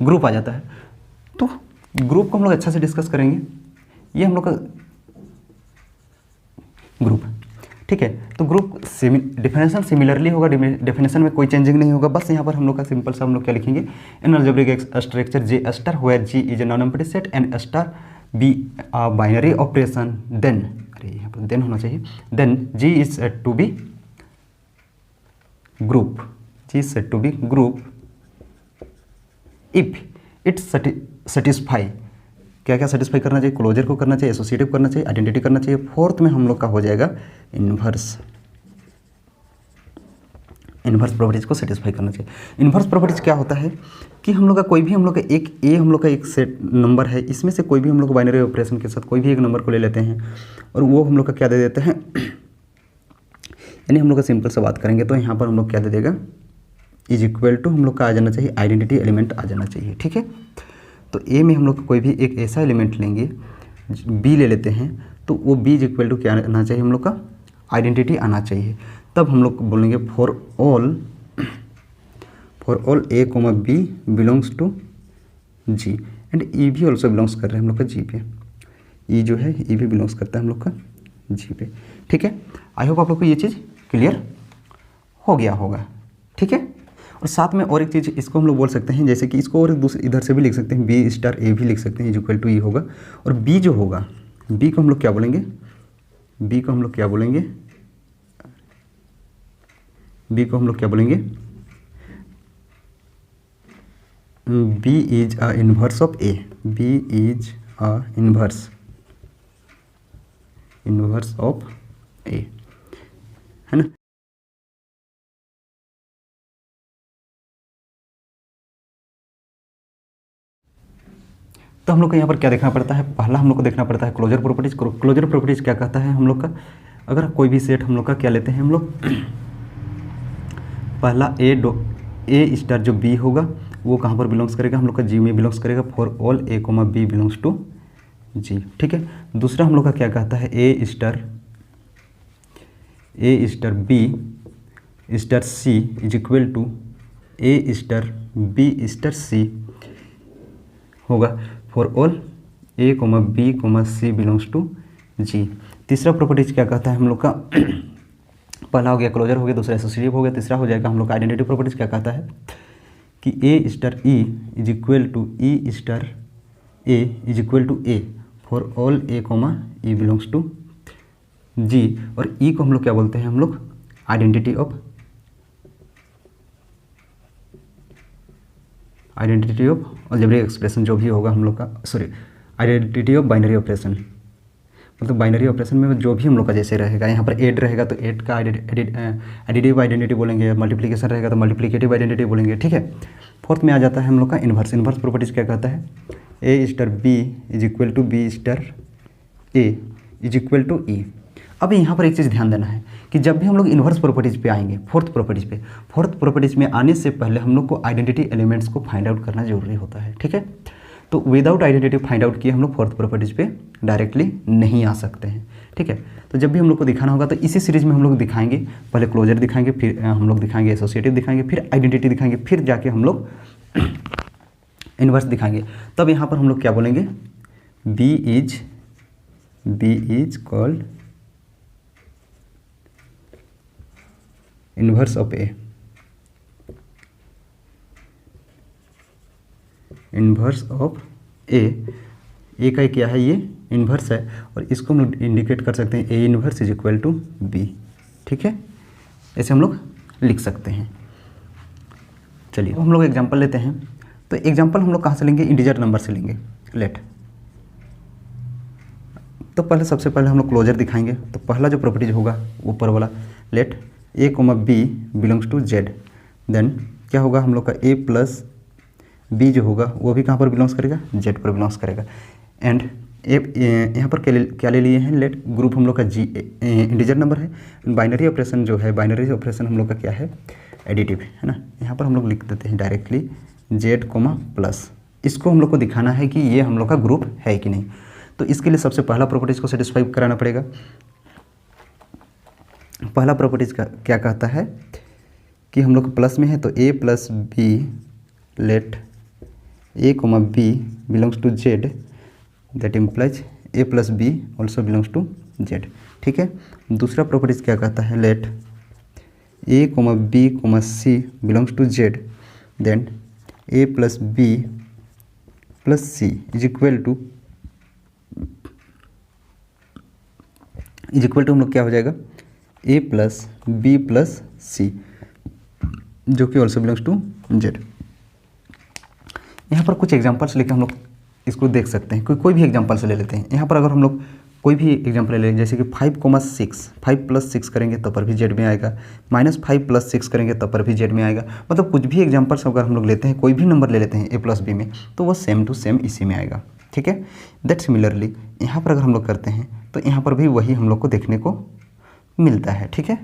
A: ग्रुप आ जाता है। तो ग्रुप को हम लोग अच्छा से डिस्कस करेंगे। ये हम लोग का ग्रुप, ठीक है। तो ग्रुप डिफिनेशन सिमिलरली होगा, डिफिनेशन में कोई चेंजिंग नहीं होगा। बस यहाँ पर हम लोग का सिंपल सा हम लोग क्या लिखेंगे, in algebraic structure G star where G is a non empty set and star be a binary operation, then, अरे यहाँ पर देन होना चाहिए, then G is said to be group, G is said to be group if it satisfy, क्या क्या satisfy करना चाहिए, closure को करना चाहिए, एसोसिएटिव करना चाहिए, आइडेंटिटी करना चाहिए। फोर्थ में हम लोग का हो जाएगा इन्वर्स, इन्वर्स प्रॉपर्टीज को सेटिस्फाई करना चाहिए। इन्वर्स प्रॉपर्टीज क्या होता है कि हम लोग का कोई भी हम लोग का एक ए हम लोग का एक सेट नंबर है, इसमें से कोई भी हम लोग बाइनरी ऑपरेशन के साथ कोई भी एक नंबर को ले लेते हैं और वो हम लोग का क्या दे देते हैं, यानी हम लोग का सिंपल से बात करेंगे तो यहाँ पर हम लोग क्या दे देगा, इज इक्वल टू हम लोग का आ जाना चाहिए, आइडेंटिटी एलिमेंट आ जाना चाहिए। ठीक है, तो ए में हम लोग कोई भी एक ऐसा एलिमेंट लेंगे, बी ले लेते हैं, तो वो बी इज इक्वल टू क्या आना चाहिए, हम लोग का आइडेंटिटी आना चाहिए। तब हम लोग बोलेंगे for all A comma B belongs to G and E भी ऑल्सो बिलोंग्स कर रहे हैं हम लोग का जी पे, ई जो है ई भी बिलोंग्स करता है हम लोग का जी पे। ठीक है, आई होप आप लोग को ये चीज़ क्लियर हो गया होगा। ठीक है, और साथ में और एक चीज़ इसको हम लोग बोल सकते हैं, जैसे कि इसको और दूसरे इधर से भी लिख सकते हैं, बी स्टार ए भी लिख सकते हैं, इज इक्वल टू ई होगा। और बी जो होगा, बी को हम लोग क्या बोलेंगे, बी को हम लोग क्या बोलेंगे, बी को हम लोग क्या बोलेंगे, B is a inverse of A, B is a inverse of A, है ना। तो हम लोग को यहाँ पर क्या देखना पड़ता है, पहला हम लोग को देखना पड़ता है क्लोजर प्रॉपर्टीज। क्लोजर प्रॉपर्टीज क्या कहता है हम लोग का, अगर कोई भी सेट हम लोग का क्या लेते हैं हम लोग, पहला ए स्टार जो बी होगा वो कहाँ पर बिलोंग्स करेगा, हम लोग का जी में बिलोंग्स करेगा, for all A comma B belongs to G. ठीक है, दूसरा हम लोग का क्या कहता है, A star B star C is equal to A star B star C होगा, for all A comma B comma C belongs to G. तीसरा प्रॉपर्टीज क्या कहता है हम लोग का, पहला हो गया क्लोजर हो गया, दूसरा एसोसिएटिव हो गया, तीसरा हो जाएगा हम लोग का आइडेंटिटी प्रॉपर्टीज। क्या कहता है कि A star E is equal to E star A is equal to A, for all A comma E belongs to G. और ई को हम लोग क्या बोलते हैं, हम लोग आइडेंटिटी ऑफ अलजेब्रिक एक्सप्रेशन जो भी होगा हम लोग का, sorry identity of binary operation, मतलब बाइनरी ऑपरेशन में जो भी हम लोग का जैसे रहेगा, यहाँ पर एड रहेगा तो एड का एडिटिव आइडेंटिटी बोलेंगे, मल्टीप्लिकेशन रहेगा तो मल्टीप्लिकेटिव आइडेंटिटी बोलेंगे। ठीक है, फोर्थ में आ जाता है हम लोग का इन्वर्स। इन्वर्स प्रॉपर्टीज क्या कहता है, A star B is equal to B star A is equal to E. अब यहाँ पर एक चीज़ ध्यान देना है कि जब भी हम लोग इन्वर्स प्रॉपर्टीज पे आएंगे, फोर्थ प्रॉपर्टीज में आने से पहले हम लोग को आइडेंटिटी एलिमेंट्स को फाइंड आउट करना जरूरी होता है। ठीक है, तो विदाउट आइडेंटिटी फाइंड आउट किए हम लोग फोर्थ प्रॉपर्टीज पे डायरेक्टली नहीं आ सकते हैं। ठीक है, तो जब भी हम लोग को दिखाना होगा तो इसी सीरीज में हम लोग दिखाएंगे, पहले क्लोजर दिखाएंगे, फिर हम लोग दिखाएंगे एसोसिएटिव दिखाएंगे, फिर आइडेंटिटी दिखाएंगे, फिर जाके हम लोग इन्वर्स दिखाएंगे। तब यहाँ पर हम लोग क्या बोलेंगे, B is called inverse of A, inverse of A का क्या है, ये इन्वर्स है और इसको हम लोग इंडिकेट कर सकते हैं A inverse is equal to B. ठीक है, ऐसे हम लोग लिख सकते हैं। चलिए हम लोग एग्जांपल लेते हैं। तो एग्जांपल हम लोग कहाँ से लेंगे, इंटीजर नंबर से लेंगे। लेट, तो पहले सबसे पहले हम लोग क्लोजर दिखाएंगे। तो पहला जो प्रॉपर्टीज होगा ऊपर वाला, let A comma B belongs to Z, then क्या होगा हम लोग का ए प्लस बी जो होगा वो भी कहाँ पर बिलोंग्स करेगा, जेड पर बिलोंग्स करेगा। एंड यहाँ पर क्या ले लिए हैं, लेट ग्रुप हम लोग का जी इंटीजर नंबर है। बाइनरी ऑपरेशन जो है, बाइनरी ऑपरेशन हम लोग का क्या है, एडिटिव है ना। यहाँ पर हम लोग लिख देते हैं डायरेक्टली जेड कोमा प्लस। इसको हम लोग को दिखाना है कि ये हम लोग का ग्रुप है कि नहीं। तो इसके लिए सबसे पहला प्रॉपर्टीज को सेटिस्फाई कराना पड़ेगा। पहला प्रॉपर्टीज का क्या कहता है कि हम लोग प्लस में है तो A plus B, let A comma B belongs to Z, that implies A plus B also belongs to Z. ठीक है। दूसरा प्रॉपर्टीज क्या कहता है, let A comma B comma C belongs to Z, then A plus B plus C is equal to हम लोग क्या हो जाएगा, A plus B plus C जो कि ऑल्सो बिलोंग्स टू जेड। यहाँ पर कुछ एग्जांपल्स लेके हम लोग इसको देख सकते हैं। कोई भी एग्जांपल्स ले लेते हैं। यहाँ पर अगर हम लोग कोई भी एग्जांपल ले लें, जैसे कि 5,6, 5 + 6 करेंगे तब पर भी जेड में आएगा, -5 + 6 करेंगे तब पर भी जेड में आएगा। मतलब कुछ भी एग्जांपल्स अगर हम लोग लेते हैं, कोई भी नंबर ले लेते हैं ए प्लस बी में, तो वो सेम टू सेम इसी में आएगा। ठीक है। दैट सिमिलरली यहाँ पर अगर हम लोग करते हैं तो यहाँ पर भी वही हम लोग को देखने को मिलता है। ठीक है।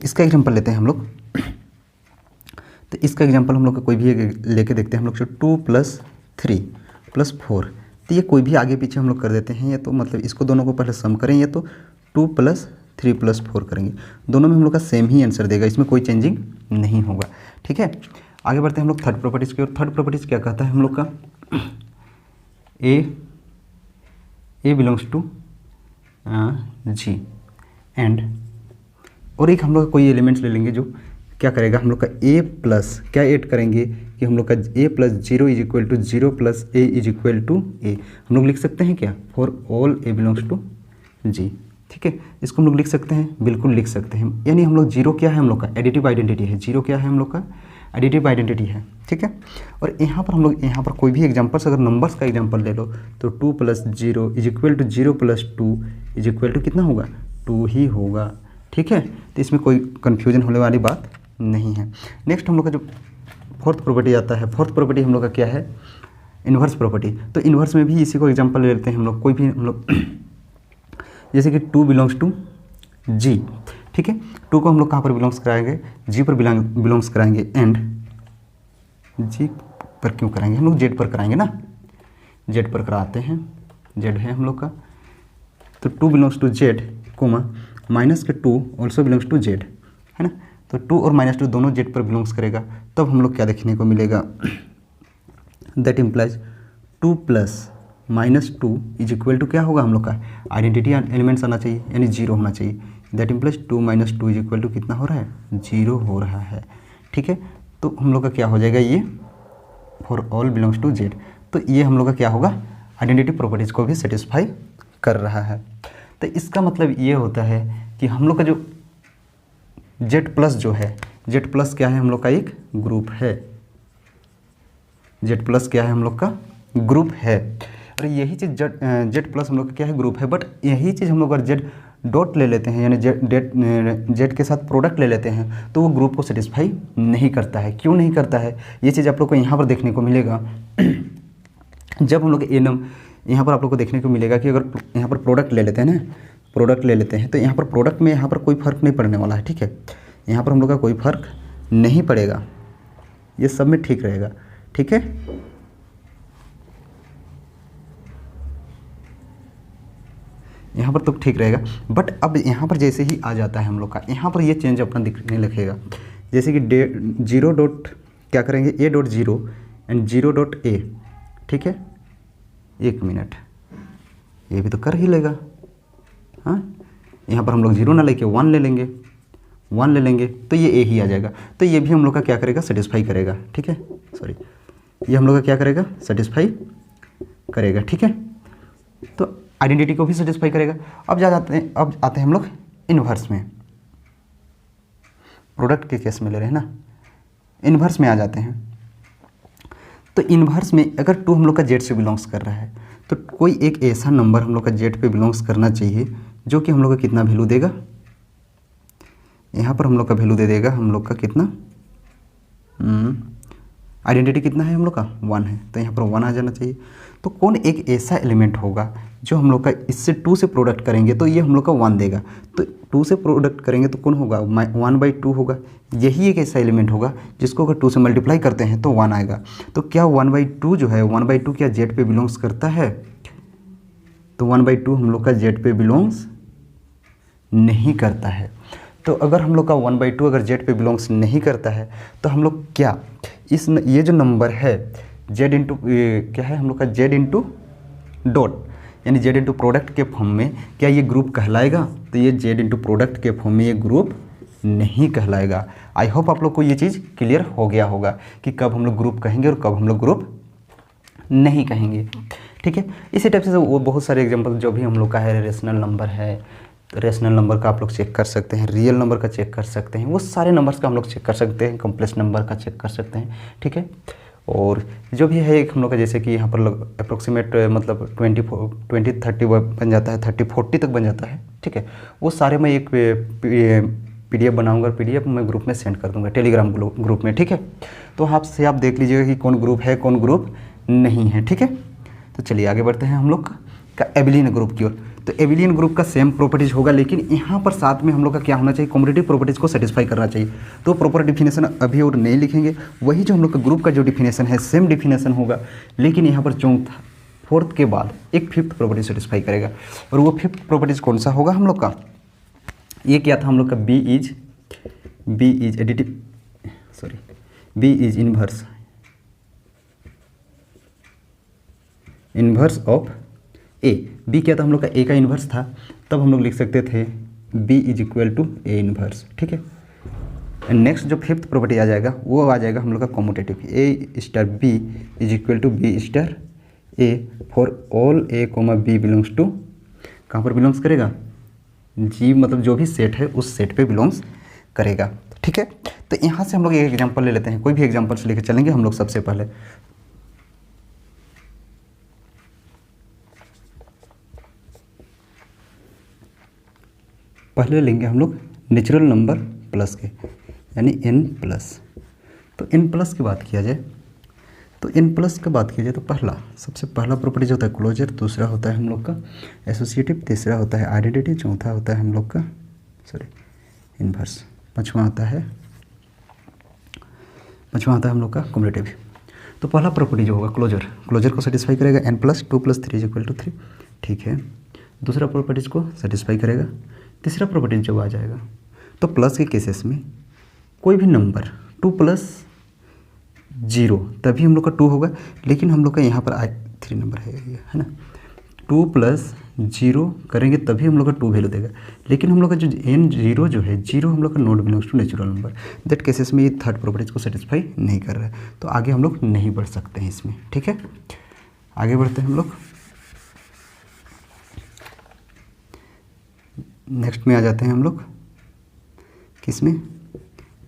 A: इसका एग्जांपल लेते हैं हम लोग। तो इसका एग्जांपल हम लोग का कोई भी लेके देखते हैं हम लोग। जो 2 + 3 + 4, तो ये कोई भी आगे पीछे हम लोग कर देते हैं। या तो मतलब इसको दोनों को पहले सम करें, या तो 2 + 3 + 4 करेंगे। दोनों में हम लोग का सेम ही आंसर देगा, इसमें कोई चेंजिंग नहीं होगा। ठीक है। आगे बढ़ते हैं हम लोग थर्ड प्रॉपर्टीज़ की ओर। थर्ड प्रॉपर्टीज़ क्या कहता है हम लोग का, ए बिलोंग्स टू जी, एंड और एक हम लोग कोई एलिमेंट्स ले लेंगे जो क्या करेगा, हम लोग का ए प्लस क्या ऐड करेंगे कि हम लोग का A plus 0 is equal to 0 + A is equal to A. हम लोग लिख सकते हैं क्या, for all A belongs to G. ठीक है। इसको हम लोग लिख सकते हैं, बिल्कुल लिख सकते हैं। यानी हम लोग जीरो क्या है, हम लोग का एडिटिव आइडेंटिटी है। जीरो क्या है, हम लोग का एडिटिव आइडेंटिटी है। ठीक है। और यहाँ पर हम लोग यहाँ पर कोई भी एग्जांपल्स अगर नंबर्स का एग्जांपल ले लो तो 2 + 0 is equal to 0 + 2 is equal to कितना होगा, 2 ही होगा। ठीक है। तो इसमें कोई कन्फ्यूजन होने वाली बात नहीं है। नेक्स्ट हम लोग का जो फोर्थ प्रॉपर्टी आता है, फोर्थ प्रॉपर्टी हम लोग का क्या है, इन्वर्स प्रॉपर्टी। तो इन्वर्स में भी इसी को एग्जांपल ले लेते हैं हम लोग। कोई भी हम लोग जैसे कि 2 बिलोंग्स टू जी। ठीक है। 2 को हम लोग कहाँ पर बिलोंग्स कराएंगे, जी पर बिलोंग्स कराएंगे। एंड जी पर क्यों कराएंगे, हम लोग जेड पर कराएंगे ना, जेड पर कराते हैं, जेड है हम लोग का। तो 2 belongs to Z comma -2 also belongs to Z, है ना। तो 2 और -2 दोनों जेड पर बिलोंग्स करेगा। तब हम लोग क्या देखने को मिलेगा, that implies 2 + -2 is equal to क्या होगा, हम लोग का आइडेंटिटी एलिमेंट्स आना चाहिए, यानी 0 होना चाहिए। That implies 2 - 2 is equal to कितना हो रहा है, 0 हो रहा है। ठीक है। तो हम लोग का क्या हो जाएगा, ये for all belongs to Z. तो ये हम लोग का क्या होगा, आइडेंटिटी प्रॉपर्टीज़ को भी सेटिस्फाई कर रहा है। तो इसका मतलब ये होता है कि हम लोग का जो Z+ जो है, Z+ क्या है, हम लोग का एक ग्रुप है। Z+ क्या है, हम लोग का ग्रुप है। और यही चीज़ Z+ हम लोग का क्या है, ग्रुप है। बट यही चीज़ हम लोग अगर Z. ले लेते हैं, यानी Z के साथ प्रोडक्ट ले लेते हैं, तो वो ग्रुप को सेटिस्फाई नहीं करता है। क्यों नहीं करता है, ये चीज़ आप लोग को यहाँ पर देखने को मिलेगा। जब हम लोग यहाँ पर आप लोग को देखने को मिलेगा कि अगर यहाँ पर प्रोडक्ट ले लेते हैं ना, प्रोडक्ट ले लेते हैं, तो यहाँ पर प्रोडक्ट में यहाँ पर कोई फ़र्क नहीं पड़ने वाला है। ठीक है। यहाँ पर हम लोग का कोई फ़र्क नहीं पड़ेगा, ये सब में ठीक रहेगा। ठीक है। यहाँ पर तो ठीक रहेगा। बट अब यहाँ पर जैसे ही आ जाता है हम लोग का, यहाँ पर ये चेंज अपना दिखने लगेगा। जैसे कि जीरो डॉट क्या करेंगे, ए dot zero and zero dot A, ठीक है। 1 मिनट, ये भी तो कर ही लेगा। हाँ, यहाँ पर हम लोग जीरो ना लेके 1 ले लेंगे, 1 ले लेंगे तो ये ए ही आ जाएगा। तो ये भी हम लोग का क्या करेगा, सेटिस्फाई करेगा, ठीक है। सॉरी, ये हम लोग का क्या करेगा, सेटिस्फाई करेगा, ठीक है। तो आइडेंटिटी को भी सेटिस्फाई करेगा। अब आते हैं हम लोग इन्वर्स में। प्रोडक्ट के केस में ले रहे हैं ना, इन्वर्स में आ जाते हैं। तो इन्वर्स में अगर 2 हम लोग का जेड से बिलोंग्स कर रहा है तो कोई एक ऐसा नंबर हम लोग का जेड पे बिलोंग्स करना चाहिए जो कि हम लोग का कितना वैल्यू देगा, यहाँ पर हम लोग का वैल्यू दे देगा हम लोग का कितना, आइडेंटिटी कितना है हम लोग का 1 है, तो यहाँ पर 1 आ जाना चाहिए। तो कौन एक ऐसा एलिमेंट होगा जो हम लोग का इससे 2 से प्रोडक्ट करेंगे तो ये हम लोग का 1 देगा। तो 2 से प्रोडक्ट करेंगे तो कौन होगा, 1/2 होगा। यही एक ऐसा एलिमेंट होगा जिसको अगर 2 से मल्टीप्लाई करते हैं तो 1 आएगा। तो क्या 1/2 जो है, 1/2 क्या जेड पे बिलोंग्स करता है, तो 1/2 हम लोग का जेड पे बिलोंग्स नहीं करता है। तो अगर हम लोग का 1/2 अगर जेड पे बिलोंग्स नहीं करता है तो हम लोग क्या ये जो नंबर है जेड इंटू क्या है हम लोग का जेड इंटू डॉट, यानी जेड इंटू प्रोडक्ट के फॉर्म में क्या ये ग्रुप कहलाएगा, तो ये जेड इंटू प्रोडक्ट के फॉर्म में ये ग्रुप नहीं कहलाएगा। आई होप आप लोग को ये चीज़ क्लियर हो गया होगा कि कब हम लोग ग्रुप कहेंगे और कब हम लोग ग्रुप नहीं कहेंगे, ठीक है। इसी टाइप से वो बहुत सारे एग्जाम्पल जो भी हम लोग का है, रेशनल नंबर है, रेशनल नंबर का आप लोग चेक कर सकते हैं, रियल नंबर का चेक कर सकते हैं, वो सारे नंबर्स का हम लोग चेक कर सकते हैं, कॉम्प्लेक्स नंबर का चेक कर सकते हैं, ठीक है। और जो भी है एक हम लोग का जैसे कि यहाँ पर अप्रोक्सीमेट मतलब 20-30 बन जाता है, 30-40 तक बन जाता है, ठीक है। वो सारे मैं एक PDF बनाऊंगा, PDF मैं ग्रुप में सेंड कर दूंगा, टेलीग्राम ग्रुप में, ठीक है। तो आपसे आप देख लीजिएगा कि कौन ग्रुप है कौन ग्रुप नहीं है, ठीक है। तो चलिए आगे बढ़ते हैं हम लोग का एबिलियन ग्रुप की ओर। तो एबिलियन ग्रुप का सेम प्रॉपर्टीज होगा, लेकिन यहाँ पर साथ में हम लोग का क्या होना चाहिए, कॉम्युटेटिव प्रॉपर्टीज को सेटिस्फाई करना चाहिए। तो प्रॉपर डिफिनेशन अभी और नहीं लिखेंगे, वही जो हम लोग का ग्रुप का जो डिफिनेशन है सेम डिफिनेशन होगा, लेकिन यहाँ पर चौथा 4th के बाद एक 5th प्रॉपर्टी सेटिस्फाई करेगा। और वो 5th प्रॉपर्टीज कौन सा होगा हम लोग का, ये क्या था हम लोग का, B is additive, sorry B is inverse of A. B क्या था हम लोग का, ए का इन्वर्स था, तब हम लोग लिख सकते थे B is equal to A inverse, ठीक है। एंड नेक्स्ट जो 5th प्रॉपर्टी आ जाएगा वो आ जाएगा हम लोग का commutative, A star B is equal to B star A for all A comma B belongs to, कहाँ पर बिलोंग्स करेगा, जी मतलब जो भी सेट है उस सेट पे बिलोंग्स करेगा, ठीक है। तो यहाँ से हम लोग एक एग्जाम्पल ले लेते हैं, कोई भी एग्जाम्पल से लेकर चलेंगे हम लोग। सबसे पहले लेंगे हम लोग नेचुरल नंबर प्लस के, यानी n+। तो n+ की बात किया जाए तो सबसे पहला प्रॉपर्टी जो होता है क्लोजर, दूसरा होता है हम लोग का एसोसिएटिव, तीसरा होता है आइडेंटिटी, चौथा होता है हम लोग का इन्वर्स, पांचवा होता है हम लोग का कम्युटेटिव। तो पहला प्रॉपर्टी जो होगा क्लोजर को सेटिस्फाई करेगा, n+2 + 3 = 3, ठीक है। दूसरा प्रॉपर्टीज को सेटिस्फाई करेगा। तीसरा प्रॉपर्टी जब आ जाएगा तो प्लस के केसेस में कोई भी नंबर 2 + 0 तभी हम लोग का 2 होगा, लेकिन हम लोग का यहाँ पर 3 नंबर है ना, 2 + 0 करेंगे तभी हम लोग का 2 वैल्यू देगा, लेकिन हम लोग का जो n0 जो है, 0 हम लोग का not belongs to natural number, that cases में ये 3rd प्रॉपर्टीज को सेटिस्फाई नहीं कर रहा है, तो आगे हम लोग नहीं बढ़ सकते हैं इसमें, ठीक है। आगे बढ़ते हैं हम लोग, नेक्स्ट में आ जाते हैं हम लोग किसमें,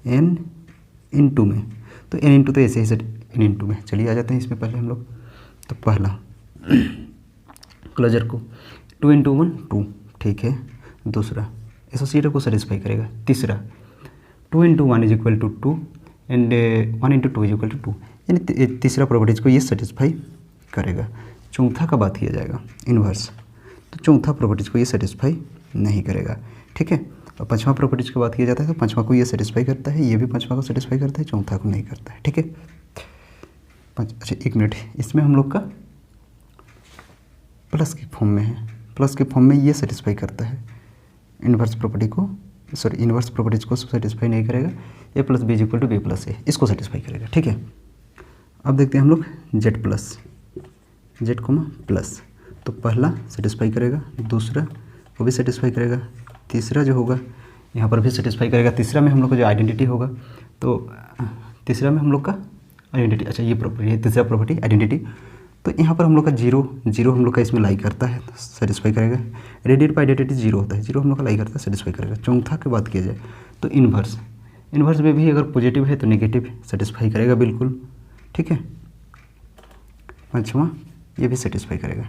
A: n×2 में। तो n× तो ऐसे ही n× में, चलिए आ जाते हैं इसमें पहले हम लोग। तो पहला क्लोजर को 2 × 1 2, ठीक है। दूसरा एसोसिएटिव को सेटिस्फाई करेगा। तीसरा 2 × 1 = 2 एंड 1 × 2 = 2, यानी तीसरा प्रॉपर्टीज को ये सेटिस्फाई करेगा। चौथा का बात किया जाएगा इन्वर्स, तो चौथा प्रॉपर्टीज को ये सेटिस्फाई नहीं करेगा, ठीक है। और पांचवा प्रॉपर्टीज की बात किया जाता है तो पांचवा को ये सेटिस्फाई करता है, ये भी पांचवा को सेटिस्फाई करता है, चौथा को नहीं करता है, ठीक है। अच्छा 1 मिनट, इसमें हम लोग का प्लस के फॉर्म में है, प्लस के फॉर्म में ये सेटिस्फाई करता है इन्वर्स प्रॉपर्टी को, इन्वर्स प्रॉपर्टीज को सेटिस्फाई नहीं करेगा। A plus B is equal to B plus A, इसको सेटिस्फाई करेगा। ठीक है, अब देखते हैं हम लोग Z plus, Z coma plus, तो पहला सेटिस्फाई करेगा, दूसरा वो भी सेटिस्फाई करेगा, तीसरा जो होगा यहाँ पर भी सेटिस्फाई करेगा। तीसरा में हम लोग का जो आइडेंटिटी होगा, तो तीसरा में हम लोग का आइडेंटिटी, अच्छा ये प्रॉपर्टी है, तीसरा प्रॉपर्टी आइडेंटिटी, तो यहाँ पर हम लोग का जीरो, जीरो हम लोग का इसमें लाई करता है, तो सेटिस्फाई करेगा। रेडिएट बाई आइडेंटिटी जीरो होता है, जीरो हम लोग का लाई करता है, सेटिस्फाई करेगा। चौथा की बात किया जाए तो इन्वर्स, इन्वर्स में भी अगर पॉजिटिव है तो नेगेटिव सेटिस्फाई करेगा बिल्कुल। ठीक है, पाँचवा ये भी सेटिस्फाई करेगा।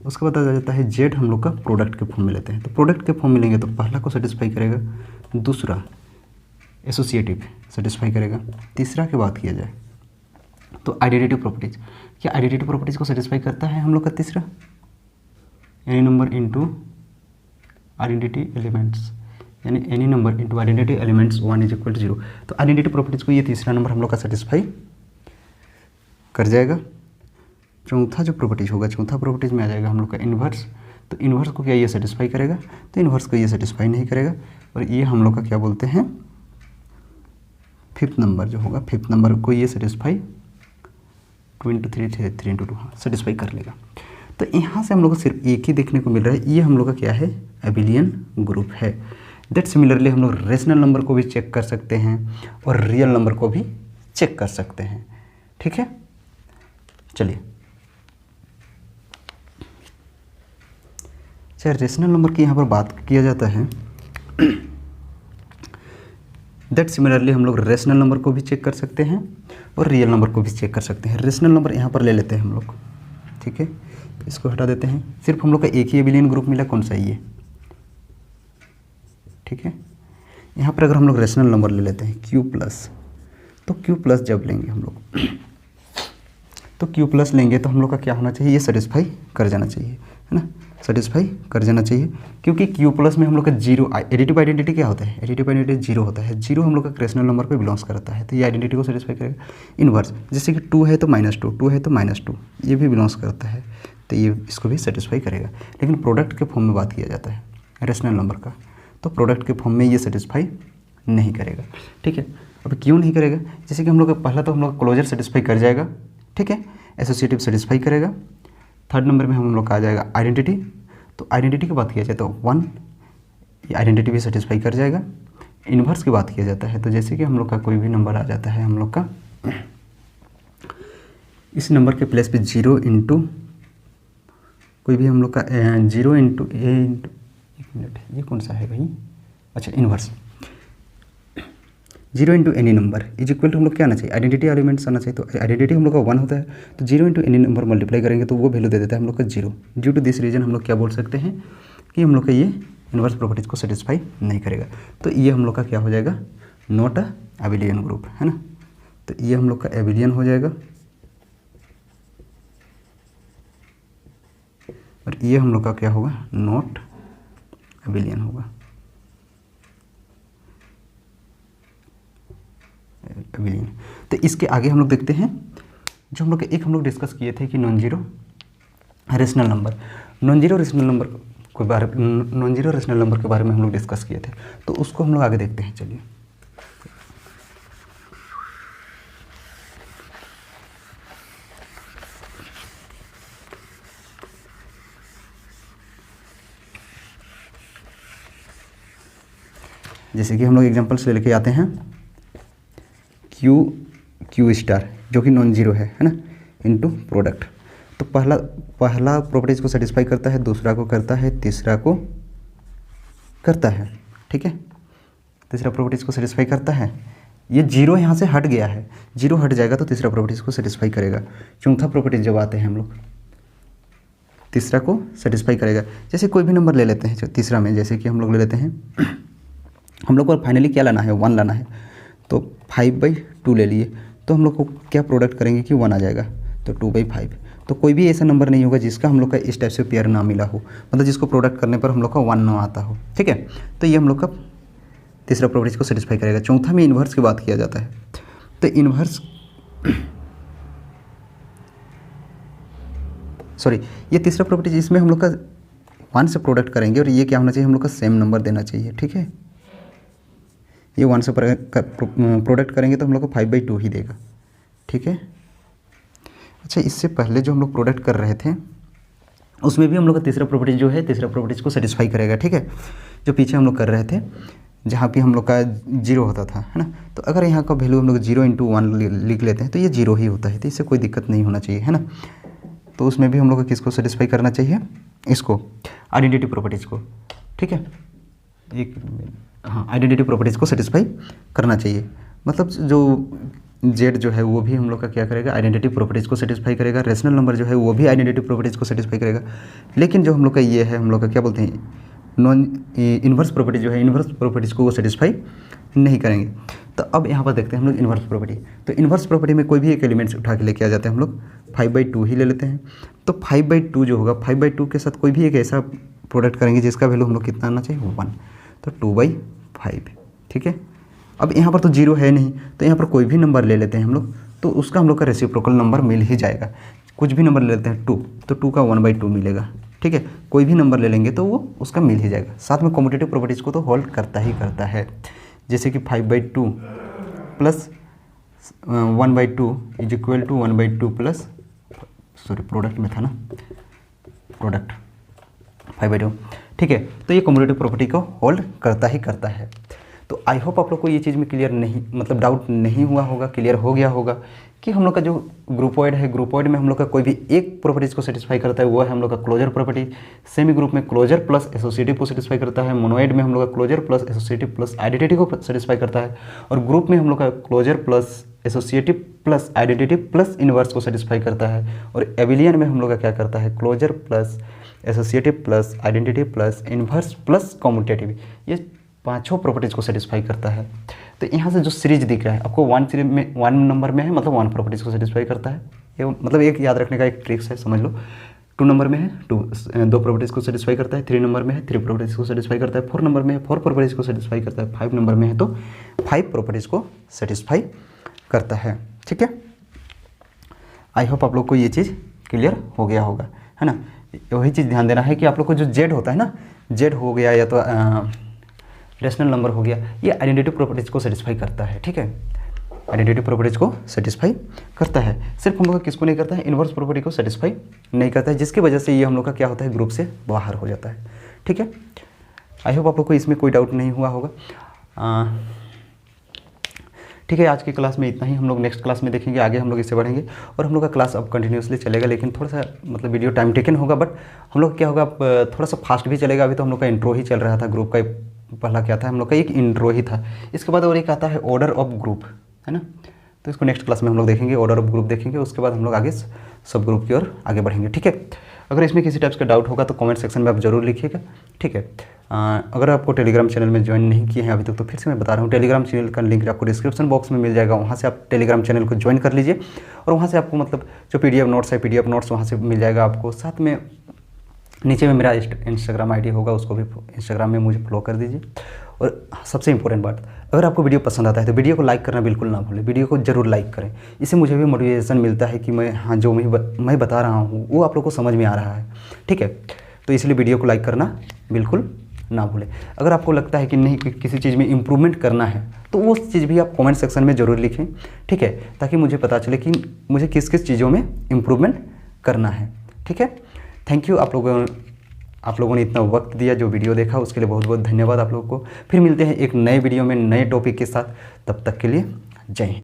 A: उसके बाद आ जाता है जेड, हम लोग का प्रोडक्ट के फॉर्म में लेते हैं, तो प्रोडक्ट के फॉर्म में लेंगे तो पहला को सेटिस्फाई करेगा, दूसरा एसोसिएटिव सेटिस्फाई करेगा, तीसरा की बात किया जाए तो आइडेंटिटी प्रॉपर्टीज, क्या आइडेंटिटी प्रॉपर्टीज को सेटिस्फाई करता है हम लोग का तीसरा, any number into identity elements, यानी any number into identity elements 1 is equal to 0, तो आइडेंटिटी प्रॉपर्टीज को ये तीसरा नंबर हम लोग का सेटिस्फाई कर जाएगा। चौथा जो प्रॉपर्टीज होगा, चौथा प्रॉपर्टीज में आ जाएगा हम लोग का इन्वर्स, तो इन्वर्स को क्या ये सेटिस्फाई करेगा, तो इन्वर्स को ये सेटिस्फाई नहीं करेगा, और ये हम लोग का क्या बोलते हैं, फिफ्थ नंबर जो होगा, फिफ्थ नंबर को ये सेटिस्फाई 2 इंटू 3 इंटू 2 सेटिस्फाई कर लेगा। तो यहाँ से हम लोग को सिर्फ एक ही देखने को मिल रहा है, ये हम लोग का क्या है, एबिलियन ग्रुप है। दैट सिमिलरली हम लोग रेशनल नंबर को भी चेक कर सकते हैं और रियल नंबर को भी चेक कर सकते हैं। ठीक है, चलिए चाहे रेशनल नंबर की यहाँ पर बात किया जाता है, दैट सिमिलरली हम लोग रेशनल नंबर को भी चेक कर सकते हैं और रियल नंबर को भी चेक कर सकते हैं। रेशनल नंबर यहाँ पर ले लेते हैं हम लोग, ठीक है, इसको हटा देते हैं, सिर्फ हम लोग का एक ही एबिलियन ग्रुप मिला, कौन सा, ये। ठीक है, यहाँ पर अगर हम लोग रेशनल नंबर ले लेते हैं क्यू प्लस, तो क्यू प्लस जब लेंगे हम लोग, तो क्यू प्लस लेंगे तो हम लोग का क्या होना चाहिए, ये सेटिस्फाई कर जाना चाहिए, है ना, सेटिस्फाई कर जाना चाहिए, क्योंकि क्यू प्लस में हम लोग का जीरो, एडिटिव आइडेंटिटी क्या होता है, एडिटिव आइडेंटिटी जीरो होता है, जीरो हम लोग का रेशनल नंबर पे बिलोंग्स करता है, तो ये आइडेंटिटी को सेटिस्फाई करेगा। इनवर्स, जैसे कि 2 है तो -2, 2 है तो -2, ये भी बिलोंग्स करता है, तो ये इसको भी सेटिस्फाई करेगा। लेकिन प्रोडक्ट के फॉर्म में बात किया जाता है रेशनल नंबर का, तो प्रोडक्ट के फॉर्म में ये सेटिस्फाई नहीं करेगा। ठीक है, अब क्यों नहीं करेगा, जैसे कि हम लोग का पहला तो हम लोग क्लोजर सेटिस्फाई कर जाएगा, ठीक है, एसोसिएटिव सेटिस्फाई करेगा, थर्ड नंबर में हम लोग का आ जाएगा आइडेंटिटी, तो आइडेंटिटी की बात किया जाए तो 1, ये आइडेंटिटी भी सेटिस्फाई कर जाएगा। इन्वर्स की बात किया जाता है तो जैसे कि हम लोग का कोई भी नंबर आ जाता है, हम लोग का इस नंबर के प्लेस पे 0 इंटू कोई भी हम लोग का 0 इंटू ए इंटू, एक मिनट, ये कौन सा है भाई, अच्छा inverse, 0 into any number is equal to हम लोग क्या आना चाहिए, आइडेंटिटी एलिमेंट्स आना चाहिए, तो आइडेंटिटी हम लोग का 1 होता है, तो 0 इंटू एनी नंबर मल्टीप्लाई करेंगे तो वो वैल्यू दे देता है हम लोग का 0। ड्यू टू दिस रीजन हम लोग क्या बोल सकते हैं कि हम लोग का ये इन्वर्स प्रॉपर्टीज को सेटिस्फाई नहीं करेगा, तो ये हम लोग का क्या हो जाएगा, नॉट अ एबिलियन ग्रुप, है ना, तो ये हम लोग का एबिलियन हो जाएगा, और ये हम लोग का क्या होगा, नॉट एबिलियन होगा, एबिलियन। तो इसके आगे हम लोग देखते हैं जो हम लोग एक हम लोग डिस्कस किए थे कि non zero rational number, non zero rational number के बारे में, नॉन जीरो रेशनल नंबर के बारे में हम लोग डिस्कस किए थे, तो उसको हम लोग आगे देखते हैं। चलिए जैसे कि हम लोग एग्जांपल से लेके आते हैं क्यू स्टार जो कि नॉन जीरो है ना, इनटू प्रोडक्ट, तो पहला प्रॉपर्टीज को सेटिस्फाई करता है, दूसरा को करता है, तीसरा को करता है, ठीक है, तीसरा प्रॉपर्टीज को सेटिस्फाई करता है, ये जीरो यहाँ से हट गया है, जीरो हट जाएगा तो तीसरा प्रॉपर्टीज को सेटिस्फाई करेगा। चौथा प्रॉपर्टीज जब आते हैं हम लोग, तीसरा को सेटिस्फाई करेगा। जैसे कोई भी नंबर ले लेते हैं तीसरा में, जैसे कि हम लोग ले लेते हैं, हम लोग को फाइनली क्या लाना है, 1 लाना है, तो 5/2 ले लिए, तो हम लोग को क्या प्रोडक्ट करेंगे कि 1 आ जाएगा, तो 2/5। तो कोई भी ऐसा नंबर नहीं होगा जिसका हम लोग का इस टाइप से पेयर ना मिला हो, मतलब जिसको प्रोडक्ट करने पर हम लोग का 1 ना आता हो, ठीक है, तो ये हम लोग का तीसरा प्रॉपर्टीज को सेटिस्फाई करेगा। चौथा में इन्वर्स की बात किया जाता है, तो इन्वर्स सॉरी ये तीसरा प्रॉपर्टीज, इसमें हम लोग का 1 से प्रोडक्ट करेंगे और ये क्या होना चाहिए, हम लोग का सेम नंबर देना चाहिए, ठीक है, ये 1 से प्रोडक्ट करेंगे तो हम लोग को 5/2 ही देगा, ठीक है। अच्छा, इससे पहले जो हम लोग प्रोडक्ट कर रहे थे उसमें भी हम लोग का तीसरा प्रॉपर्टी जो है, तीसरा प्रॉपर्टीज को सेटिस्फाई करेगा, ठीक है। जो पीछे हम लोग कर रहे थे जहाँ पे हम लोग का 0 होता था, है ना, तो अगर यहाँ का वैल्यू हम लोग 0 × 1 लिख लेते हैं तो ये 0 ही होता है, तो इससे कोई दिक्कत नहीं होना चाहिए, है ना। तो उसमें भी हम लोग को किसको सेटिस्फाई करना चाहिए, इसको आइडेंटिटी प्रॉपर्टीज़ को, ठीक है। एक हाँ, आइडेंटिटी प्रॉपर्टीज़ को सेटिस्फाई करना चाहिए, मतलब जो जेड जो है वो भी हम लोग का क्या करेगा, आइडेंटिटी प्रॉपर्टीज़ को सेटिस्फाई करेगा। रेशनल नंबर जो है वो भी आइडेंटिटी प्रॉपर्टीज़ को सेटिस्फाई करेगा। लेकिन जो हम लोग का ये है, हम लोग का क्या बोलते हैं, नॉन इन्वर्स प्रॉपर्टी जो है, इन्वर्स प्रॉपर्टीज़ को वो सेटिस्फाई नहीं करेंगे। तो अब यहाँ पर देखते हैं हम लोग इन्वर्स प्रॉपर्टी। तो इन्वर्स प्रॉपर्टी में कोई भी एक एलिमेंट्स उठा के लेके आ जाते हैं हम लोग, 5/2 ही ले लेते हैं। तो 5/2 जो होगा, 5/2 के साथ कोई भी एक ऐसा प्रोडक्ट करेंगे जिसका वैल्यू हम लोग कितना आना चाहिए, 1, तो 2/5, ठीक है। अब यहाँ पर तो 0 है नहीं, तो यहाँ पर कोई भी नंबर ले लेते हैं हम लोग, तो उसका हम लोग का रेसिप्रोकल नंबर मिल ही जाएगा। कुछ भी नंबर ले लेते हैं 2, तो 2 का 1/2 मिलेगा, ठीक है। कोई भी नंबर ले लेंगे तो वो उसका मिल ही जाएगा। साथ में कॉम्यूटेटिव प्रॉपर्टीज़ को तो होल्ड करता ही करता है, जैसे कि 5/2 plus 1/2 is equal to 1/2 plus, sorry product में था ना, प्रोडक्ट 5/2, ठीक है। तो ये कॉम्यूटेटिव प्रॉपर्टी को होल्ड करता ही करता है। तो आई होप आप लोग को ये चीज़ में क्लियर नहीं, मतलब डाउट नहीं हुआ होगा, क्लियर हो गया होगा कि हम लोग का जो ग्रुपॉइड है, ग्रुपॉइड में हम लोग का कोई भी एक प्रॉपर्टीज़ को सेटिस्फाई करता है, वो है हम लोग का क्लोजर प्रॉपर्टी। सेमी ग्रुप में क्लोजर प्लस एसोसिएटिव को सेटिस्फाई करता है। मोनोइड में हम लोग का closure plus associative plus identity को सेटिस्फाई करता है। और ग्रुप में हम लोग का closure plus associative plus identity plus inverse को सेटिस्फाई करता है। और एबिलियन में हम लोग का क्या करता है, closure plus associative plus identity plus inverse plus commutative, ये 5 प्रॉपर्टीज़ को सेटिस्फाई करता है। तो यहाँ से जो सीरीज दिख रहा है आपको, 1 सीरीज में 1 नंबर में है, मतलब 1 प्रॉपर्टीज़ को सेटिस्फाई करता है। ये मतलब एक याद रखने का एक ट्रिक्स है, समझ लो। 2 नंबर में है 2 प्रॉपर्टीज़ को सेटिस्फाई करता है। 3 नंबर में है 3 प्रॉपर्टीज़ को सेटिस्फाई करता है। 4 नंबर में है 4 प्रॉपर्टीज़ को सेटिस्फाई करता है। 5 नंबर में है तो 5 प्रॉपर्टीज़ को सेटिस्फाई करता है, ठीक है। आई होप आप लोग को ये चीज़ क्लियर हो गया होगा, है ना। वही चीज़ ध्यान देना है कि आप लोग को जो जेड होता है ना, जेड हो गया या तो रेशनल नंबर हो गया, ये आइडेंटिटी प्रॉपर्टीज़ को सेटिस्फाई करता है, ठीक है। आइडेंटिटी प्रॉपर्टीज़ को सेटिस्फाई करता है। सिर्फ हम लोग का किसको नहीं करता है, इन्वर्स प्रॉपर्टी को सेटिस्फाई नहीं करता है, जिसकी वजह से ये हम लोग का क्या होता है, ग्रुप से बाहर हो जाता है, ठीक है। आई होप आप लोग को इसमें कोई डाउट नहीं हुआ होगा। ठीक है, आज की क्लास में इतना ही। हम लोग नेक्स्ट क्लास में देखेंगे, आगे हम लोग इससे बढ़ेंगे और हम लोग का क्लास अब कंटिन्यूसली चलेगा, लेकिन थोड़ा सा मतलब वीडियो टाइम टेकन होगा, बट हम लोग क्या होगा, थोड़ा सा फास्ट भी चलेगा। अभी तो हम लोग का इंट्रो ही चल रहा था, ग्रुप का पहला क्या था, हम लोग का एक इंट्रो ही था। इसके बाद और एक आता है ऑर्डर ऑफ ग्रुप, है ना। तो इसको नेक्स्ट क्लास में हम लोग देखेंगे, ऑर्डर ऑफ ग्रुप देखेंगे। उसके बाद हम लोग आगे सब ग्रुप की ओर आगे बढ़ेंगे, ठीक है। अगर इसमें किसी टाइप्स का डाउट होगा तो कमेंट सेक्शन में आप जरूर लिखिएगा, ठीक है। अगर आपको टेलीग्राम चैनल में ज्वाइन नहीं किए हैं अभी तक तो फिर से मैं बता रहा हूँ, टेलीग्राम चैनल का लिंक आपको डिस्क्रिप्शन बॉक्स में मिल जाएगा। वहाँ से आप टेलीग्राम चैनल को ज्वाइन कर लीजिए और वहाँ से आपको मतलब जो PDF नोट्स है, PDF नोट्स वहाँ से मिल जाएगा आपको। साथ में नीचे में मेरा इंस्टाग्राम ID होगा, उसको भी इंस्टाग्राम में मुझे फॉलो कर दीजिए। और सबसे इंपॉर्टेंट बात, अगर आपको वीडियो पसंद आता है तो वीडियो को लाइक करना बिल्कुल ना भूलें, वीडियो को जरूर लाइक करें। इससे मुझे भी मोटिवेशन मिलता है कि मैं जो मैं बता रहा हूँ वो आप लोग को समझ में आ रहा है, ठीक है। तो इसलिए वीडियो को लाइक करना बिल्कुल ना भूलें। अगर आपको लगता है कि नहीं किसी चीज़ में इम्प्रूवमेंट करना है तो वो चीज़ भी आप कमेंट सेक्शन में ज़रूर लिखें, ठीक है, ताकि मुझे पता चले कि मुझे किस किस चीज़ों में इम्प्रूवमेंट करना है, ठीक है। थैंक यू आप लोगों ने इतना वक्त दिया, जो वीडियो देखा उसके लिए बहुत बहुत धन्यवाद आप लोगों को। फिर मिलते हैं एक नए वीडियो में नए टॉपिक के साथ, तब तक के लिए जय हिंद।